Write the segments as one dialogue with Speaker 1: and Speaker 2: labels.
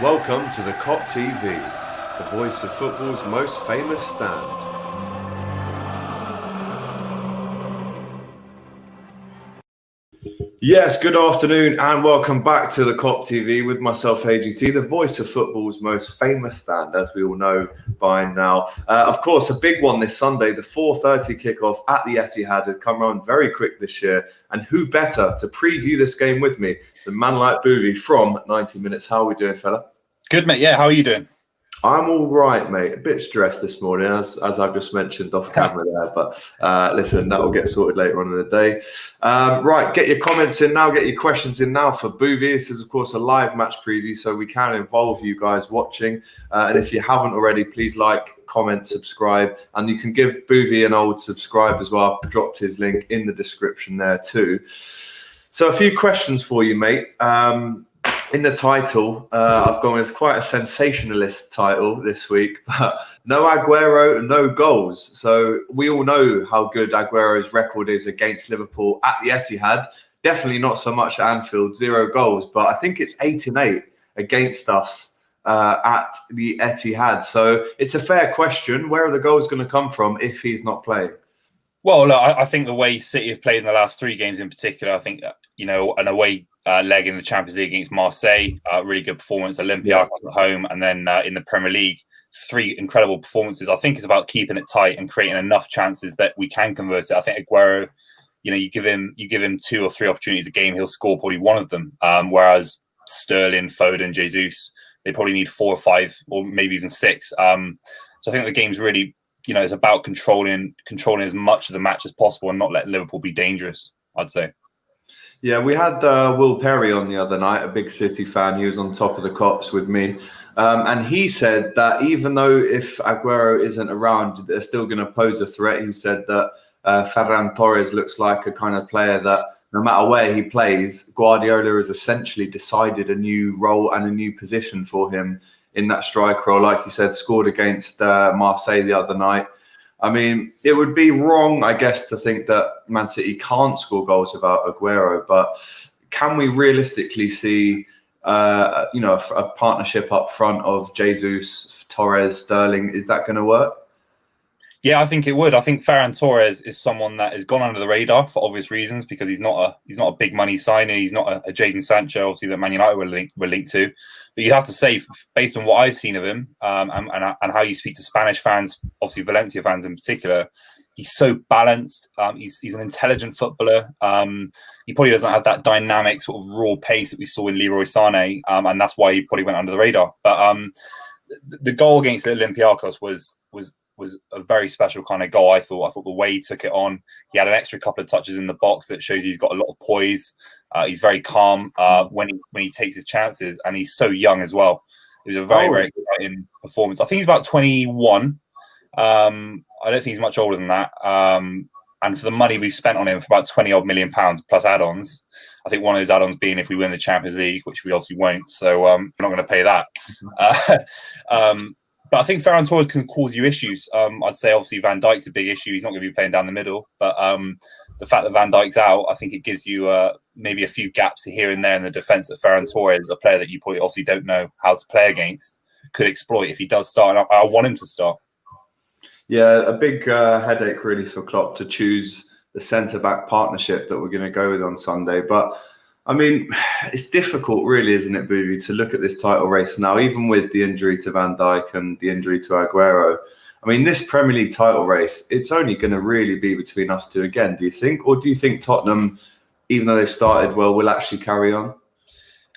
Speaker 1: Welcome to the Kop TV, the voice of football's most famous stand. Yes, good afternoon and welcome back to the Kop TV with myself, AGT, the voice of football's most famous stand, as we all know by now. Of course, a big one this Sunday, the 4:30 kickoff at the Etihad has come around very quick this year. And who better to preview this game with me than man like Buvey from 90 Minutes. How are we doing, fella?
Speaker 2: Good, mate. Yeah, how are you doing?
Speaker 1: I'm all right, mate. A bit stressed this morning, as I've just mentioned off camera there. But listen, that will get sorted later on in the day. Right, get your comments in now. Get your questions in now for Buvey. This is, of course, a live match preview, so we can involve you guys watching. And if you haven't already, please like, comment, subscribe. And you can give Buvey an old subscribe as well. I've dropped his link in the description there too. So a few questions for you, mate. In the title, I've gone with quite a sensationalist title this week, but no Aguero, no goals. So we all know how good Aguero's record is against Liverpool at the Etihad. Definitely not so much at Anfield, 0 goals, but I think it's 8-8 against us at the Etihad. So it's a fair question. Where are the goals going to come from if he's not playing?
Speaker 2: Well, look, I think the way City have played in the last 3 games in particular, I think, an away leg in the Champions League against Marseille, really good performance, Olympiacos at home, and then in the Premier League, 3 incredible performances. I think it's about keeping it tight and creating enough chances that we can convert it. I think Aguero, you give him 2 or 3 opportunities a game, he'll score probably 1 of them. Whereas Sterling, Foden, Jesus, they probably need 4 or 5 or maybe even 6. So I think the game's really, it's about controlling as much of the match as possible and not let Liverpool be dangerous, I'd say.
Speaker 1: Yeah, we had Will Perry on the other night, a big City fan. He was on top of the Kops with me. And he said that even though if Aguero isn't around, they're still going to pose a threat. He said that Ferran Torres looks like a kind of player that no matter where he plays, Guardiola has essentially decided a new role and a new position for him in that striker role. Like you said, scored against Marseille the other night. I mean, it would be wrong, I guess, to think that Man City can't score goals without Aguero. But can we realistically see, a partnership up front of Jesus, Torres, Sterling? Is that going to work?
Speaker 2: Yeah, I think it would. I think Ferran Torres is someone that has gone under the radar for obvious reasons because he's not a big money signing. He's not a Jadon Sancho, obviously, that Man United were linked to. But you'd have to say, based on what I've seen of him and how you speak to Spanish fans, obviously Valencia fans in particular, he's so balanced. He's an intelligent footballer. He probably doesn't have that dynamic sort of raw pace that we saw in Leroy Sané, and that's why he probably went under the radar. But the goal against Olympiacos was a very special kind of goal. I thought the way he took it on, he had an extra couple of touches in the box that shows he's got a lot of poise. He's very calm when he takes his chances, and he's so young as well. It was a very exciting performance. I think he's about 21. I don't think he's much older than that. And for the money we spent on him, for about £20 million plus add-ons, I think one of those add-ons being if we win the Champions League, which we obviously won't. So we're not going to pay that. But I think Ferran Torres can cause you issues. I'd say obviously Van Dijk's a big issue. He's not going to be playing down the middle. But the fact that Van Dijk's out, I think it gives you maybe a few gaps here and there in the defence that Ferran Torres, a player that you probably obviously don't know how to play against, could exploit if he does start. And I want him to start. Yeah,
Speaker 1: a big headache really for Klopp to choose the centre-back partnership that we're going to go with on Sunday. But I mean, it's difficult, really, isn't it, Buvey, to look at this title race now, even with the injury to Van Dijk and the injury to Aguero. I mean, this Premier League title race, it's only going to really be between us two again, do you think? Or do you think Tottenham, even though they've started well, will actually carry on?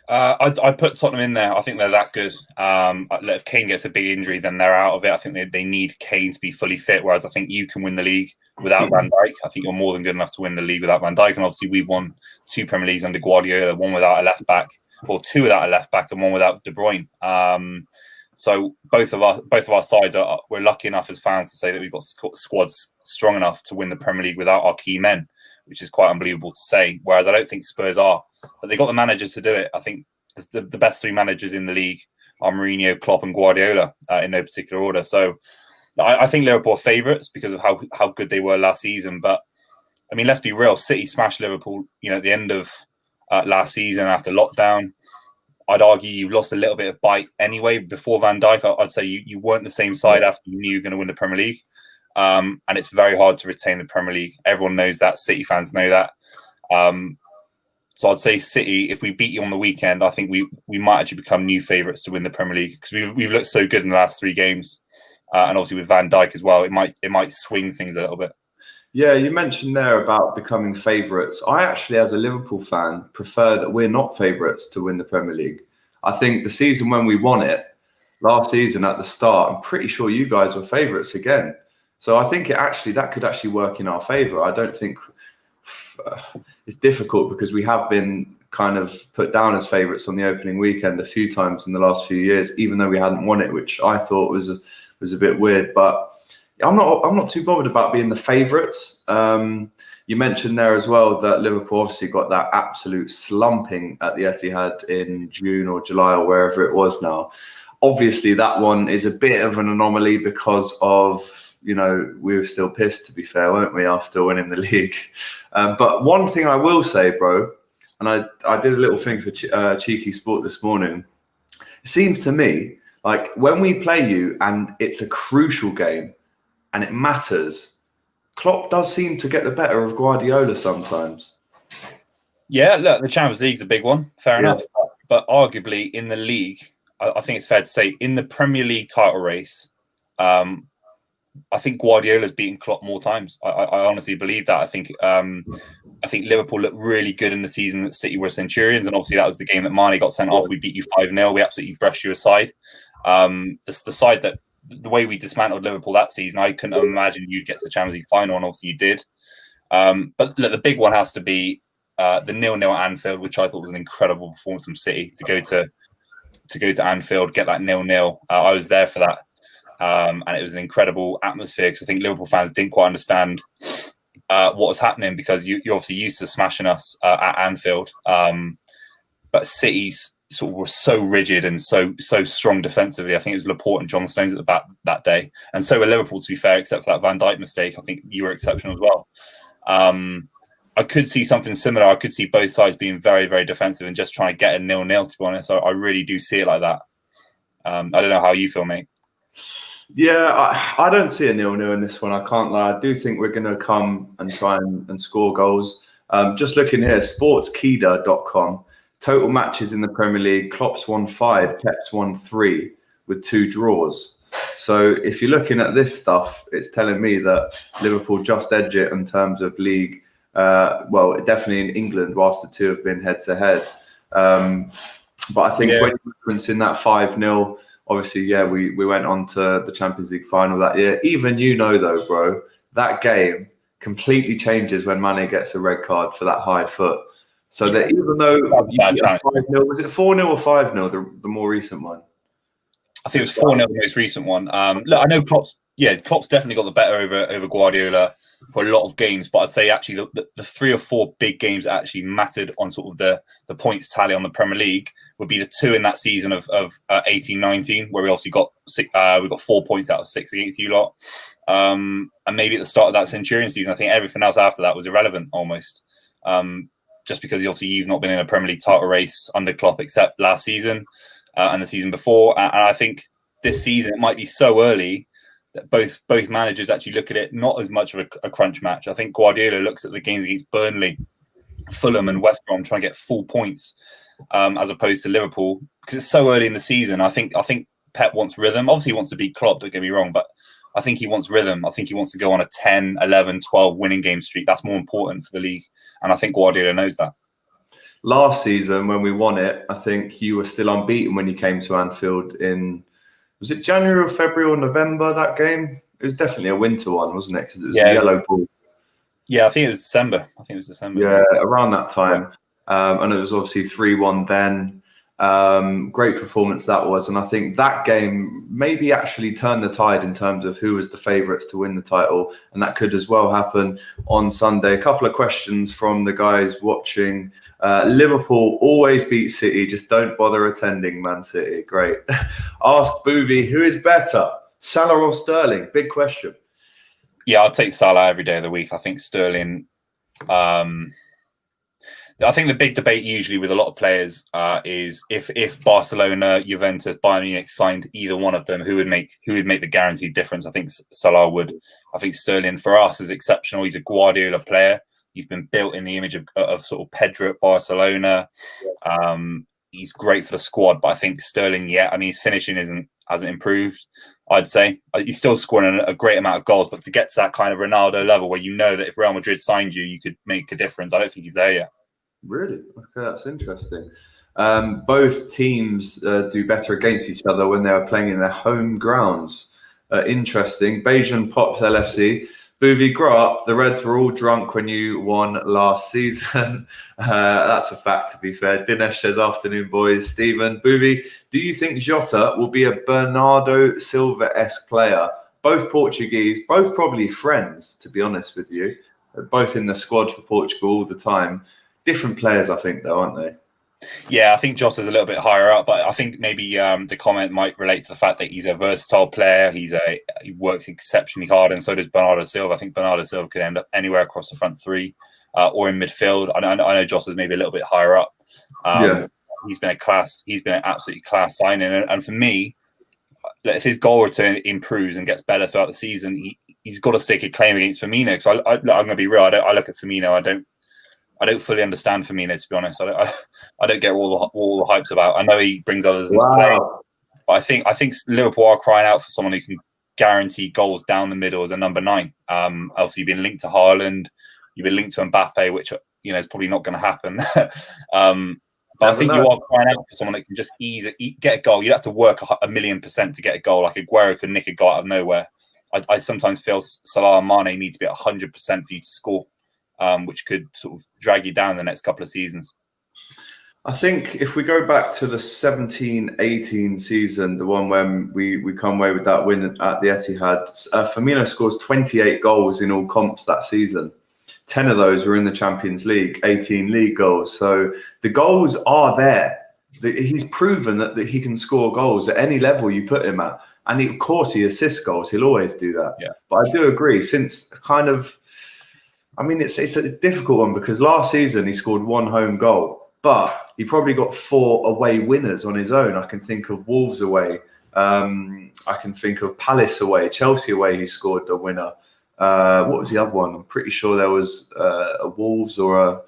Speaker 2: I'd put Tottenham in there. I think they're that good. If Kane gets a big injury, then they're out of it. I think they need Kane to be fully fit, whereas I think you can win the league without Van Dijk. I think you're more than good enough to win the league without Van Dijk. And obviously, we've won 2 Premier Leagues under Guardiola, 1 without a left back, or 2 without a left back, and 1 without De Bruyne. So both of our sides we're lucky enough as fans to say that we've got squads strong enough to win the Premier League without our key men, which is quite unbelievable to say. Whereas I don't think Spurs are, but they got the managers to do it. I think the best 3 managers in the league are Mourinho, Klopp, and Guardiola in no particular order. So I think Liverpool are favourites because of how good they were last season. But I mean, let's be real. City smashed Liverpool, at the end of last season after lockdown. I'd argue you've lost a little bit of bite anyway. Before Van Dijk, I'd say you weren't the same side after you knew you were going to win the Premier League. And it's very hard to retain the Premier League. Everyone knows that. City fans know that. So I'd say City, if we beat you on the weekend, I think we might actually become new favourites to win the Premier League because we've looked so good in the last 3 games. And obviously with Van Dijk as well, it might swing things a little bit.
Speaker 1: Yeah, you mentioned there about becoming favourites. I actually, as a Liverpool fan, prefer that we're not favourites to win the Premier League. I think the season when we won it, last season at the start, I'm pretty sure you guys were favourites again. So I think that could actually work in our favour. I don't think it's difficult because we have been kind of put down as favourites on the opening weekend a few times in the last few years, even though we hadn't won it, which I thought was a bit weird. But I'm not too bothered about being the favourites. You mentioned there as well that Liverpool obviously got that absolute slumping at the Etihad in June or July or wherever it was now. Obviously, that one is a bit of an anomaly because of, we were still pissed, to be fair, weren't we, after winning the league? But one thing I will say, bro, and I did a little thing for Cheeky Sport this morning. It seems to me like when we play you and it's a crucial game and it matters, Klopp does seem to get the better of Guardiola sometimes.
Speaker 2: Yeah, look, the Champions League's a big one, fair enough. But arguably in the league, I think it's fair to say in the Premier League title race, I think Guardiola's beaten Klopp more times. I honestly believe that. I think Liverpool looked really good in the season that City were Centurions, and obviously that was the game that Mane got sent off. We beat you 5-0. We absolutely brushed you aside. The side that the way we dismantled Liverpool that season, I couldn't imagine you'd get to the Champions League final, and obviously you did. But look, the big one has to be the 0-0 at Anfield, which I thought was an incredible performance from City to go to Anfield, get that 0-0. I was there for that. And it was an incredible atmosphere because I think Liverpool fans didn't quite understand what was happening because you're obviously used to smashing us at Anfield. But City sort of were so rigid and so strong defensively. I think it was Laporte and John Stones at the back that day. And so were Liverpool, to be fair, except for that Van Dijk mistake. I think you were exceptional as well. I could see something similar. I could see both sides being very, very defensive and just trying to get a 0-0, to be honest. I really do see it like that. I don't know how you feel, mate.
Speaker 1: Yeah, I don't see a 0-0 in this one. I can't lie. I do think we're going to come and try and score goals. Just looking here, sportskeda.com. Total matches in the Premier League. Klopp's won 5, Pep's won 3 with 2 draws. So if you're looking at this stuff, it's telling me that Liverpool just edge it in terms of league. Well, definitely in England, whilst the two have been head-to-head. But I think when you're referencing that 5-0, obviously, we went on to the Champions League final that year. Even though, bro, that game completely changes when Mane gets a red card for that high foot. So that even though you get 5-0, was it 4-0 or 5-0, the more recent one?
Speaker 2: I think it was 4-0, the most recent one. Look, I know Klopp's definitely got the better over Guardiola for a lot of games, but I'd say actually the 3 or 4 big games that actually mattered on sort of the points tally on the Premier League would be the 2 in that season of 18-19, where we obviously got 4 points out of 6 against you lot, and maybe at the start of that Centurion season. I think everything else after that was irrelevant almost, just because obviously you've not been in a Premier League title race under Klopp except last season and the season before, and I think this season it might be so early that both managers actually look at it not as much of a crunch match. I think Guardiola looks at the games against Burnley, Fulham and West Brom trying to get full points as opposed to Liverpool because it's so early in the season. I think Pep wants rhythm. Obviously he wants to beat Klopp, don't get me wrong, but I think he wants rhythm. I think he wants to go on a 10, 11, 12 winning game streak. That's more important for the league. And I think Guardiola knows that.
Speaker 1: Last season when we won it, I think you were still unbeaten when you came to Anfield in... Was it January or February or November, that game? It was definitely a winter one, wasn't it? Because it was a yellow ball.
Speaker 2: Yeah, I think it was December.
Speaker 1: Yeah, around that time. And it was obviously 3-1 then. Great performance that was. And I think that game maybe actually turned the tide in terms of who was the favourites to win the title. And that could as well happen on Sunday. A couple of questions from the guys watching. Liverpool always beat City. Just don't bother attending, Man City. Great. Ask Buvey, who is better, Salah or Sterling? Big question.
Speaker 2: Yeah, I'll take Salah every day of the week. I think Sterling... the I think the big debate usually with a lot of players is if Barcelona, Juventus, Bayern Munich signed either one of them, who would make the guaranteed difference? I think Salah would. I think Sterling for us is exceptional. He's a Guardiola player. He's been built in the image of sort of Pedro at Barcelona. He's great for the squad, but I think Sterling, his finishing hasn't improved. I'd say he's still scoring a great amount of goals, but to get to that kind of Ronaldo level where you know that if Real Madrid signed you, you could make a difference. I don't think he's there yet.
Speaker 1: Really? Okay, that's interesting. Both teams do better against each other when they are playing in their home grounds. Interesting. Bayesian Pops LFC. Buvey, grow up. The Reds were all drunk when you won last season. That's a fact, to be fair. Dinesh says, afternoon, boys. Stephen, Buvey, do you think Jota will be a Bernardo Silva-esque player? Both Portuguese, both probably friends, to be honest with you. Both in the squad for Portugal all the time. Different players, I think, though, aren't they?
Speaker 2: Yeah, I think Jota's a little bit higher up, but I think maybe the comment might relate to the fact that he's a versatile player. He works exceptionally hard, and so does Bernardo Silva. I think Bernardo Silva could end up anywhere across the front three or in midfield. I know Jota's maybe a little bit higher up. He's been an absolutely class signing, and for me, if his goal return improves and gets better throughout the season, he's got to stake a claim against Firmino. Because I'm going to be real, I look at Firmino, I don't fully understand Firmino, to be honest. I don't get all the hypes about. I know he brings others into play, but I think Liverpool are crying out for someone who can guarantee goals down the middle as a number 9. Obviously, you've been linked to Haaland, you've been linked to Mbappe, which is probably not going to happen. But I think you are crying out for someone that can just get a goal. You'd have to work 1,000,000% to get a goal. Like Aguero could nick a goal out of nowhere. I sometimes feel Salah and Mane need to be at 100% for you to score. Which could sort of drag you down the next couple of seasons.
Speaker 1: I think if we go back to the 17-18 season, the one when we come away with that win at the Etihad, Firmino scores 28 goals in all comps that season. 10 of those were in the Champions League, 18 league goals. So the goals are there. He's proven that he can score goals at any level you put him at. And of course, he assists goals. He'll always do that. Yeah. But I do agree, since kind of... it's a difficult one because last season he scored 1 home goal, but he probably got 4 away winners on his own. I can think of Wolves away. I can think of Palace away, Chelsea away. He scored the winner. What was the other one? I'm pretty sure there was a Wolves or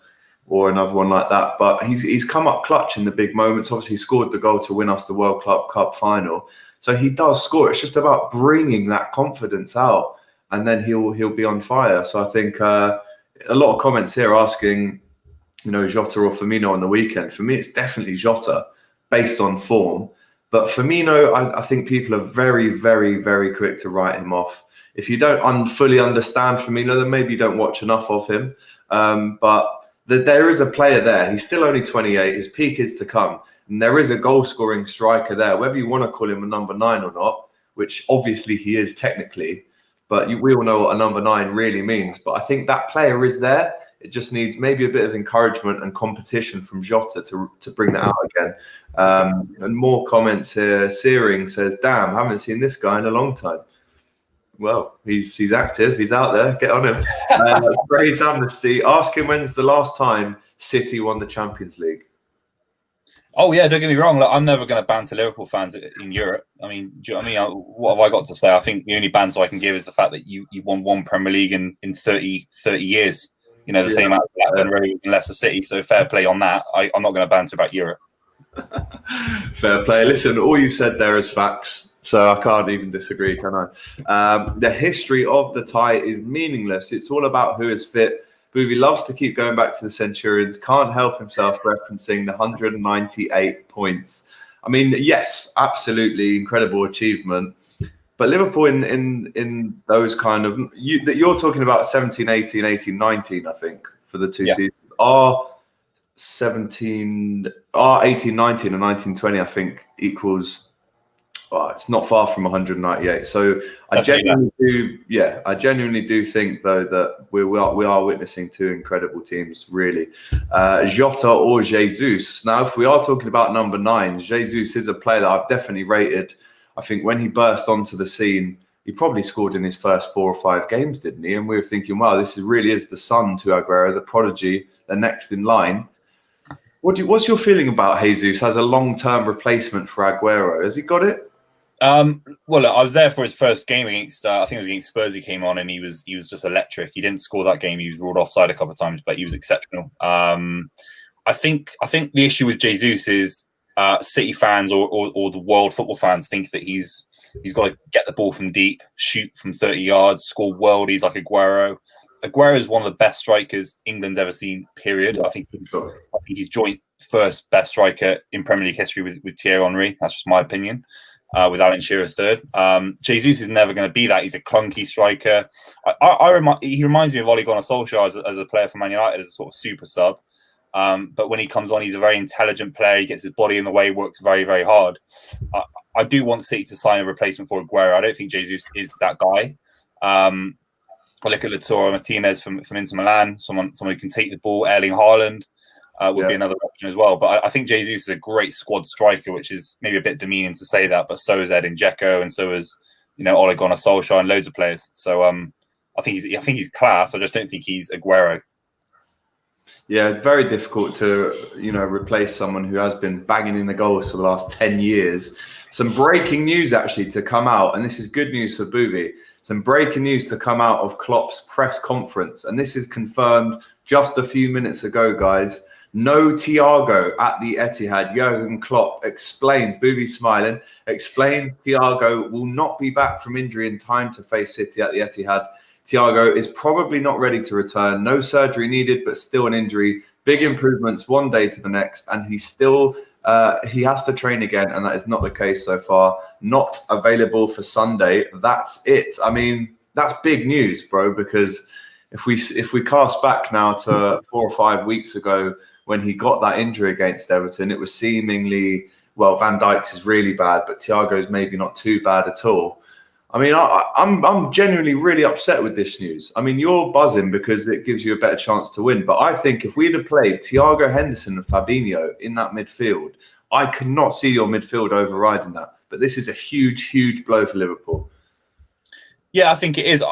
Speaker 1: another one like that. But he's come up clutch in the big moments. Obviously, he scored the goal to win us the World Cup final. So he does score. It's just about bringing that confidence out. And then he'll be on fire. So I think a lot of comments here asking, Jota or Firmino on the weekend. For me, it's definitely Jota based on form. But Firmino, I think people are very, very, very quick to write him off. If you don't fully understand Firmino, then maybe you don't watch enough of him. But there is a player there. He's still only 28. His peak is to come. And there is a goal-scoring striker there, whether you want to call him a number 9 or not, which obviously he is technically. But we all know what a number 9 really means. But I think that player is there. It just needs maybe a bit of encouragement and competition from Jota to bring that out again. And more comments here. Searing says, damn, haven't seen this guy in a long time. Well, he's active. He's out there. Get on him. Grace Amnesty, ask him when's the last time City won the Champions League.
Speaker 2: Oh, yeah, don't get me wrong. Look, I'm never going to banter Liverpool fans in Europe. I mean, do you know what I mean? What have I got to say? I think the only banter I can give is the fact that you won 1 Premier League in 30 years. The same amount of that when Rory in Leicester City. So fair play on that. I'm not going to banter about Europe.
Speaker 1: Fair play. Listen, all you've said there is facts. So I can't even disagree, can I? The history of the tie is meaningless. It's all about who is fit. Buvey loves to keep going back to the Centurions, can't help himself referencing the 198 points. I mean, yes, absolutely incredible achievement. But Liverpool in those kind of... You're talking about 17, 18, 18, 19, I think, for the two seasons. Are 18, 19 and 19, 20, I think, equals... it's not far from 198. So I genuinely do think, though, that we are witnessing 2 incredible teams, really. Jota or Jesus. Now, if we are talking about number 9, Jesus is a player that I've definitely rated. I think when he burst onto the scene, he probably scored in his first 4 or 5 games, didn't he? And we were thinking, wow, this really is the son to Aguero, the prodigy, the next in line. What's your feeling about Jesus as a long-term replacement for Aguero? Has he got it?
Speaker 2: Well, look, I was there for his first game against. I think it was against Spurs. He came on and he was just electric. He didn't score that game. He was ruled offside a couple of times, but he was exceptional. I think the issue with Jesus is City fans or the world football fans think that he's got to get the ball from deep, shoot from 30 yards, score worldies like Aguero. Aguero is one of the best strikers England's ever seen. Period.
Speaker 1: Yeah,
Speaker 2: I think he's joint first best striker in Premier League history with Thierry Henry. That's just my opinion. With Alan Shearer third. Jesus is never going to be that. He's a clunky striker. He reminds me of Ole Gunnar Solskjaer as a player for Man United, as a sort of super sub. But when he comes on, he's a very intelligent player. He gets his body in the way, works very, very hard. I do want City to sign a replacement for Aguero. I don't think Jesus is that guy. I look at Lautaro Martinez from Inter Milan, someone who can take the ball. Erling Haaland would be another option as well. But I think Jesus is a great squad striker, which is maybe a bit demeaning to say that, but so is Edin Dzeko, and so is Ole Gunnar Solskjaer and loads of players. So I think he's class. I just don't think he's Aguero.
Speaker 1: Yeah, very difficult to replace someone who has been banging in the goals for the last 10 years. Some breaking news actually to come out, and this is good news for Buvey. Some breaking news to come out of Klopp's press conference, and this is confirmed just a few minutes ago, guys. No Thiago at the Etihad. Jurgen Klopp explains, Buvey smiling, explains Thiago will not be back from injury in time to face City at the Etihad. Thiago is probably not ready to return. No surgery needed, but still an injury. Big improvements one day to the next, and he has to train again, and that is not the case so far. Not available for Sunday. That's it. I mean, that's big news, bro, because if we cast back now to 4 or 5 weeks ago when he got that injury against Everton, it was seemingly, well, Van Dijk's is really bad, but Thiago's maybe not too bad at all. I mean, I'm genuinely really upset with this news. I mean, you're buzzing because it gives you a better chance to win. But I think if we'd have played Thiago Henderson and Fabinho in that midfield, I could not see your midfield overriding that. But this is a huge, huge blow for Liverpool. Yeah,
Speaker 2: I think it is.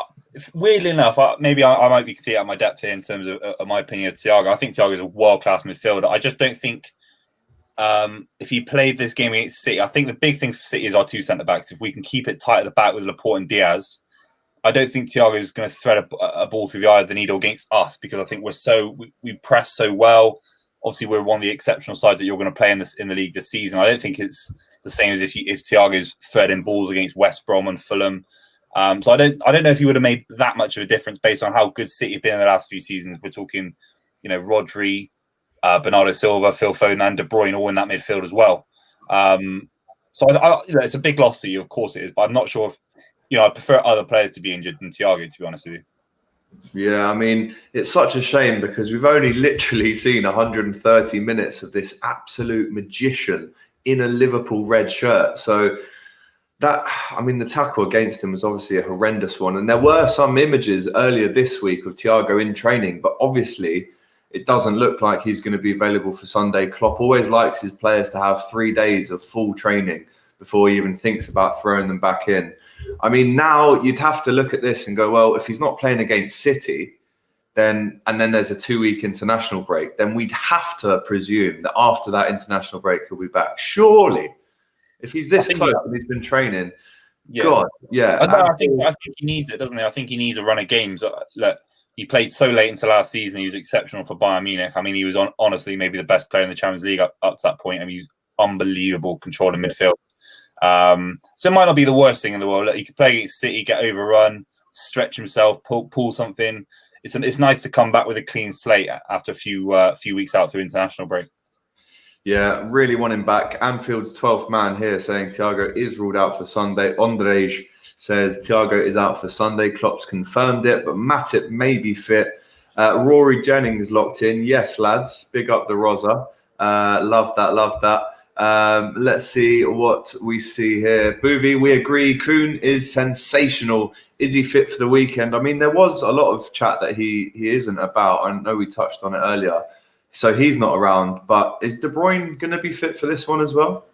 Speaker 2: Weirdly enough, maybe I might be completely out of my depth here in terms of my opinion of Thiago. I think Thiago is a world-class midfielder. I just don't think if he played this game against City, I think the big thing for City is our two centre-backs. If we can keep it tight at the back with Laporte and Diaz, I don't think Thiago is going to thread a ball through the eye of the needle against us, because I think we press so well. Obviously, we're one of the exceptional sides that you're going to play in the league this season. I don't think it's the same as if Thiago's threading balls against West Brom and Fulham. So I don't know if he would have made that much of a difference based on how good City have been in the last few seasons. We're talking, Rodri, Bernardo Silva, Phil Foden, and De Bruyne all in that midfield as well. So it's a big loss for you, of course it is. But I'm not sure if I prefer other players to be injured than Thiago, to be honest with you.
Speaker 1: Yeah, I mean, it's such a shame because we've only literally seen 130 minutes of this absolute magician in a Liverpool red shirt. So the tackle against him was obviously a horrendous one. And there were some images earlier this week of Thiago in training, but obviously it doesn't look like he's going to be available for Sunday. Klopp always likes his players to have 3 days of full training before he even thinks about throwing them back in. I mean, now you'd have to look at this and go, well, if he's not playing against City, then there's a 2-week international break, then we'd have to presume that after that international break, he'll be back. Surely, if he's this close and he's been training, God, yeah.
Speaker 2: I think he needs it, doesn't he? I think he needs a run of games. Look, he played so late into last season. He was exceptional for Bayern Munich. I mean, he was honestly maybe the best player in the Champions League up to that point. I mean, he was unbelievable controlling midfield. So it might not be the worst thing in the world. Look, he could play against City, get overrun, stretch himself, pull something. It's nice to come back with a clean slate after a few weeks out through international break.
Speaker 1: Yeah, really want him back. Anfield's 12th man here saying Thiago is ruled out for Sunday. Andrej says Thiago is out for Sunday. Klopp's confirmed it, but Matip may be fit. Rory Jennings locked in. Yes, lads. Big up the Rosa. Love that. Let's see what we see here. Buvey, we agree. Kuhn is sensational. Is he fit for the weekend? I mean, there was a lot of chat that he isn't about. I know we touched on it earlier. So he's not around. But is De Bruyne going to be fit for this one as well?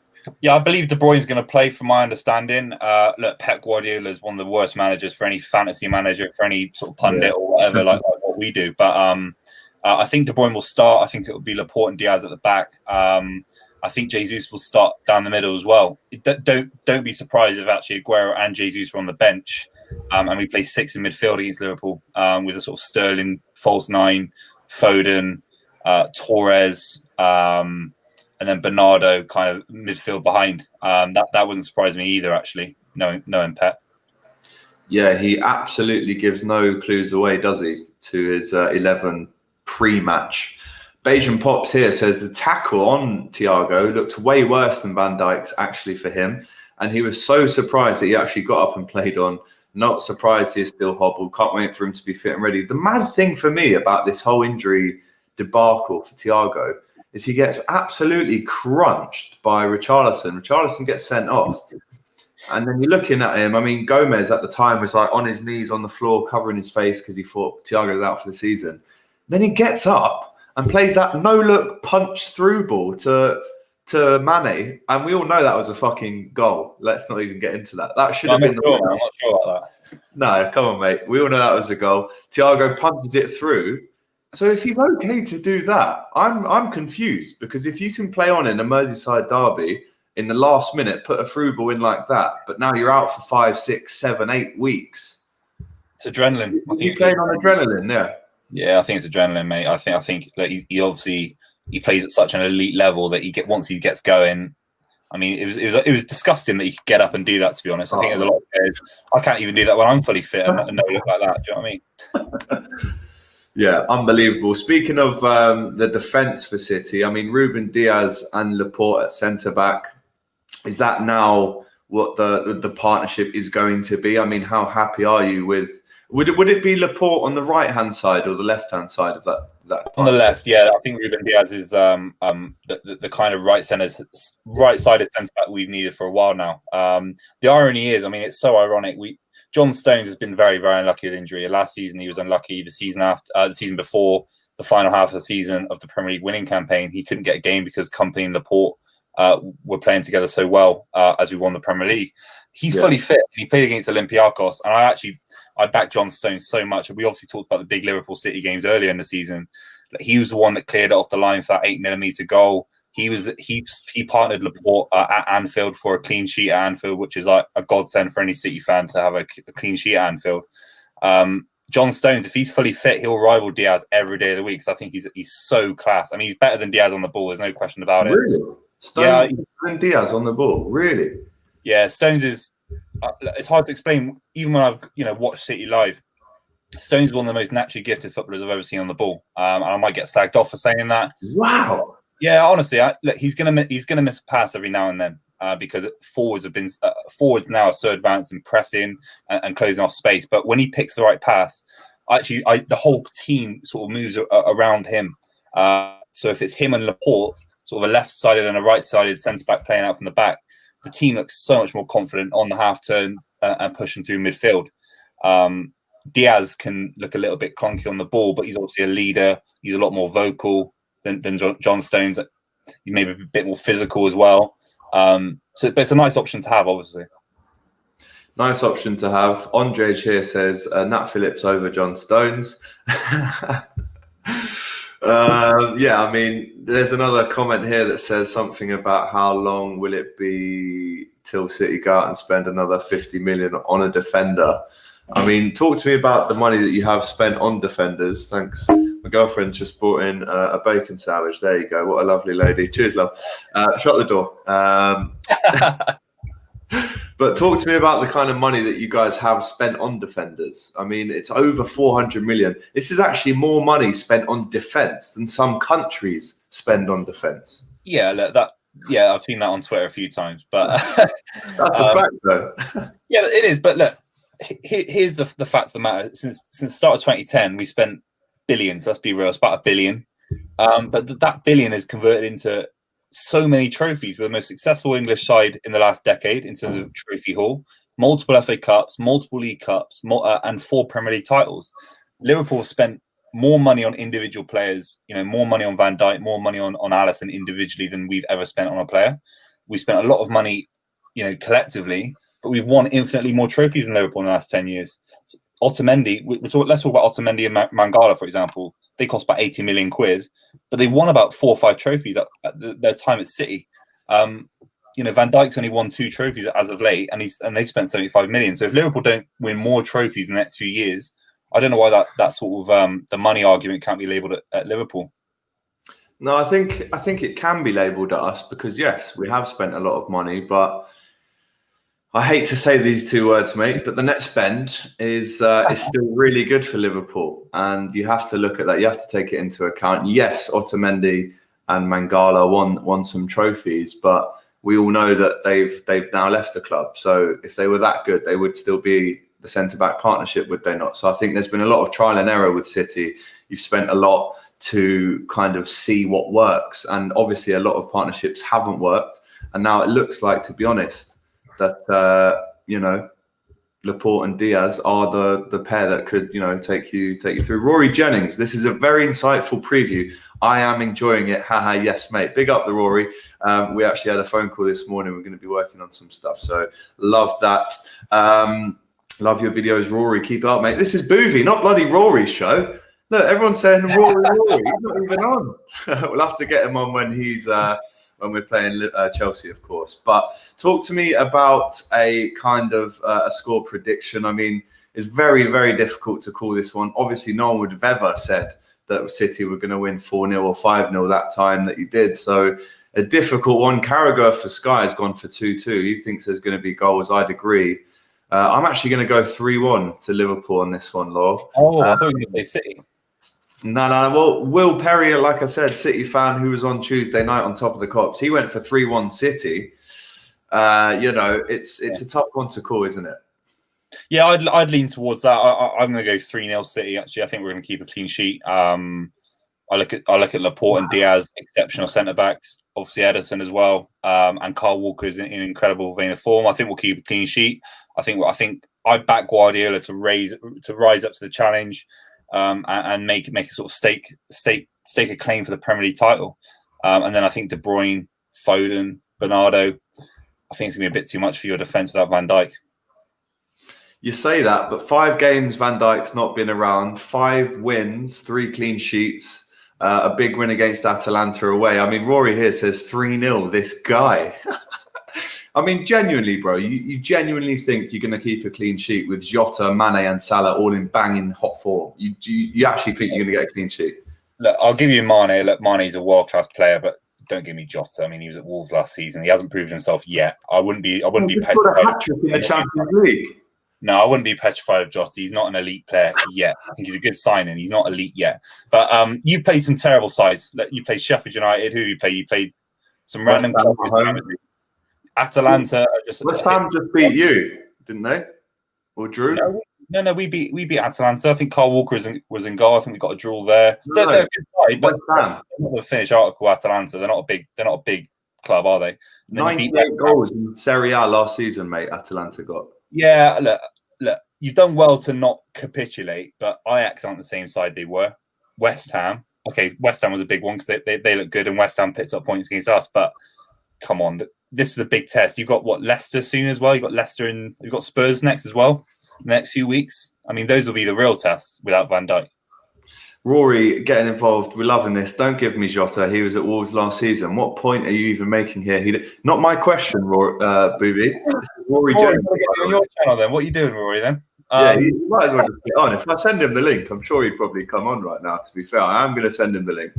Speaker 2: Yeah, I believe De Bruyne's going to play, from my understanding. Look, Pep Guardiola is one of the worst managers for any fantasy manager, for any sort of pundit or whatever, like what we do. But I think De Bruyne will start. I think it will be Laporte and Diaz at the back. I think Jesus will start down the middle as well. Don't be surprised if actually Aguero and Jesus are on the bench, and we play 6 in midfield against Liverpool with a sort of Sterling false 9, Foden, Torres, and then Bernardo kind of midfield behind. That wouldn't surprise me either, actually. No Pep.
Speaker 1: Yeah, he absolutely gives no clues away, does he, to his 11 pre-match. Bayesian Pops here says the tackle on Thiago looked way worse than Van Dijk's actually for him. And he was so surprised that he actually got up and played on. Not surprised he's still hobbled. Can't wait for him to be fit and ready. The mad thing for me about this whole injury debacle for Thiago is he gets absolutely crunched by Richarlison. Richarlison gets sent off. And then you're looking at him. I mean, Gomez at the time was like on his knees on the floor, covering his face because he thought Thiago's out for the season. Then he gets up and plays that no-look punch-through ball to Mane. And we all know that was a fucking goal. Let's not even get into that. That should have been the winner.
Speaker 2: I'm not sure about that.
Speaker 1: No, come on, mate. We all know that was a goal. Thiago punches it through. So if he's okay to do that, I'm confused, because if you can play on in a Merseyside derby in the last minute, put a through ball in like that, but now you're out for 5, 6, 7, 8 weeks.
Speaker 2: It's adrenaline. I think
Speaker 1: you're playing on adrenaline, yeah.
Speaker 2: Yeah, I think it's adrenaline, mate. I think like he obviously plays at such an elite level that once he gets going. I mean, it was disgusting that he could get up and do that. To be honest, I think there's a lot of players. I can't even do that when I'm fully fit and no look like that. Do you know what I mean?
Speaker 1: Yeah, unbelievable. Speaking of the defence for City, I mean, Ruben Diaz and Laporte at centre back. Is that now what the partnership is going to be? I mean, how happy are you with? Would it be Laporte on the right hand side or the left hand side of that?
Speaker 2: On the left, yeah. I think Ruben Diaz is the kind of right-sided centre back we've needed for a while now. The irony is, I mean, it's so ironic. John Stones has been very, very unlucky with injury. Last season he was unlucky. The season before, the final half of the season of the Premier League winning campaign, he couldn't get a game because Kompany and Laporte were playing together so well as we won the Premier League. He's fully fit. He played against Olympiacos, and I backed John Stones so much. We obviously talked about the big Liverpool City games earlier in the season. He was the one that cleared it off the line for that 8mm goal. He partnered Laporte at Anfield for a clean sheet at Anfield, which is like a godsend for any City fan to have a clean sheet at Anfield. John Stones, if he's fully fit, he'll rival Diaz every day of the week. So I think he's so class. I mean, he's better than Diaz on the ball. There's no question about it.
Speaker 1: Really? Stones and Diaz on the ball, really?
Speaker 2: Yeah, Stones is. It's hard to explain. Even when I've watched City live, Stones is one of the most naturally gifted footballers I've ever seen on the ball, and I might get slagged off for saying that.
Speaker 1: Wow.
Speaker 2: Yeah, honestly, look, he's gonna miss a pass every now and then because forwards now are so advanced in pressing and closing off space. But when he picks the right pass, the whole team sort of moves around him. So if it's him and Laporte, sort of a left-sided and a right-sided centre-back playing out from the back, the team looks so much more confident on the half-turn and pushing through midfield. Diaz can look a little bit clunky on the ball, but he's obviously a leader. He's a lot more vocal than John Stones. He may be a bit more physical as well. But it's a nice option to have, obviously.
Speaker 1: Nice option to have. Andrej here says Nat Phillips over John Stones. Yeah, I mean, there's another comment here that says something about how long will it be till City go out and spend another 50 million on a defender. I mean, talk to me about the money that you have spent on defenders. Thanks. My girlfriend's just brought in a bacon sandwich. There you go. What a lovely lady. Cheers, love. Shut the door. But talk to me about the kind of money that you guys have spent on defenders. I mean, it's over 400 million. This is actually more money spent on defence than some countries spend on defence.
Speaker 2: Yeah, look, I've seen that on Twitter a few times. But
Speaker 1: that's a fact, though.
Speaker 2: Yeah, it is. But look, here's the facts that matter. Since the start of 2010, we spent billions. Let's be real. It's about $1 billion. But that billion is converted into so many trophies. We're the most successful English side in the last decade in terms of trophy haul. Multiple FA Cups, multiple League Cups, and 4 Premier League titles. Liverpool spent more money on individual players, more money on Van Dijk, more money on Alisson individually than we've ever spent on a player. We spent a lot of money, collectively, but we've won infinitely more trophies than Liverpool in the last 10 years. So Otamendi, let's talk about Otamendi and Mangala, for example. they cost about 80 million quid, but they won about 4 or 5 trophies at their time at City. Van Dijk's only won 2 trophies as of late, and they've spent 75 million. So if Liverpool don't win more trophies in the next few years, I don't know why that sort of the money argument can't be labelled at Liverpool.
Speaker 1: No, I think it can be labelled at us because yes, we have spent a lot of money, but I hate to say these 2 words, mate, but the net spend is still really good for Liverpool, and you have to look at that. You have to take it into account. Yes, Otamendi and Mangala won some trophies, but we all know that they've now left the club. So if they were that good, they would still be the centre-back partnership, would they not? So I think there's been a lot of trial and error with City. You've spent a lot to kind of see what works, and obviously a lot of partnerships haven't worked. And now it looks like, to be honest, that Laporte and Diaz are the pair that could take you through. Rory Jennings, this is a very insightful preview. I am enjoying it. Haha, yes, mate. Big up the Rory. We actually had a phone call this morning. We're going to be working on some stuff, so love that. Love your videos, Rory. Keep it up, mate. This is Buvey, not bloody Rory's show. Look, everyone's saying Rory. He's not even on. We'll have to get him on when he's when we're playing Chelsea, of course. But talk to me about a kind of a score prediction. I mean, it's very, very difficult to call this one. Obviously, no one would have ever said that City were going to win 4-0 or 5-0 that time that you did. So a difficult one. Carragher for Sky has gone for 2-2. He thinks there's going to be goals. I'd agree. I'm actually going to go 3-1 to Liverpool on this one, Law.
Speaker 2: Oh, I thought you were going to say City.
Speaker 1: No. Well, Will Perry, like I said, City fan who was on Tuesday night on Top of the Cops, he went for 3-1 City. It's a tough one to call, isn't it?
Speaker 2: Yeah, I'd lean towards that. I'm going to go 3-0 City. Actually, I think we're going to keep a clean sheet. I look at Laporte and Diaz, exceptional centre backs. Obviously Ederson as well, and Kyle Walker is in incredible vein of form. I think we'll keep a clean sheet. I think I back Guardiola to rise up to the challenge, and make a sort of stake a claim for the Premier League title. And then I think De Bruyne, Foden, Bernardo. I think it's going to be a bit too much for your defence without Van Dijk.
Speaker 1: You say that, but 5 games Van Dijk's not been around, 5 wins, 3 clean sheets, a big win against Atalanta away. I mean, Rory here says 3-0, this guy. I mean, genuinely, bro, you genuinely think you're going to keep a clean sheet with Jota, Mane and Salah all in banging hot form? You actually think you're going to get a clean sheet? Look,
Speaker 2: I'll give you Mane. Look, Mane's a world-class player, but don't give me Jota. I mean, he was at Wolves last season. He hasn't proved himself yet. I wouldn't be petrified
Speaker 1: in the Champions League.
Speaker 2: No, I wouldn't be petrified of Jota. He's not an elite player yet. I think he's a good signing. He's not elite yet. But you played some terrible sides. You played Sheffield United. Who you played? You played some random clubs. Atalanta.
Speaker 1: West Ham just beat you, didn't they? Or drew?
Speaker 2: No. We beat Atalanta. I think Kyle Walker was in goal. I think we got a draw there.
Speaker 1: No,
Speaker 2: they're a good side, but they're not a finished article. Atalanta. They're not a big club, are they?
Speaker 1: 98 goals in Serie A last season, mate. Atalanta got.
Speaker 2: Yeah, look, you've done well to not capitulate, but Ajax aren't the same side they were. West Ham, okay, West Ham was a big one because they look good, and West Ham picks up points against us. But come on, this is a big test. You've got Leicester soon as well. You've got Leicester and you've got Spurs next as well. In the next few weeks. I mean, those will be the real tests without Van Dijk.
Speaker 1: Rory getting involved. We're loving this. Don't give me Jota. He was at Wolves last season. What point are you even making here? Not my question, Buvey. Rory J.
Speaker 2: On your channel, then. What are you doing, Rory? Then?
Speaker 1: You might as well just get on. If I send him the link, I'm sure he'd probably come on right now. To be fair, I am going to send him the link.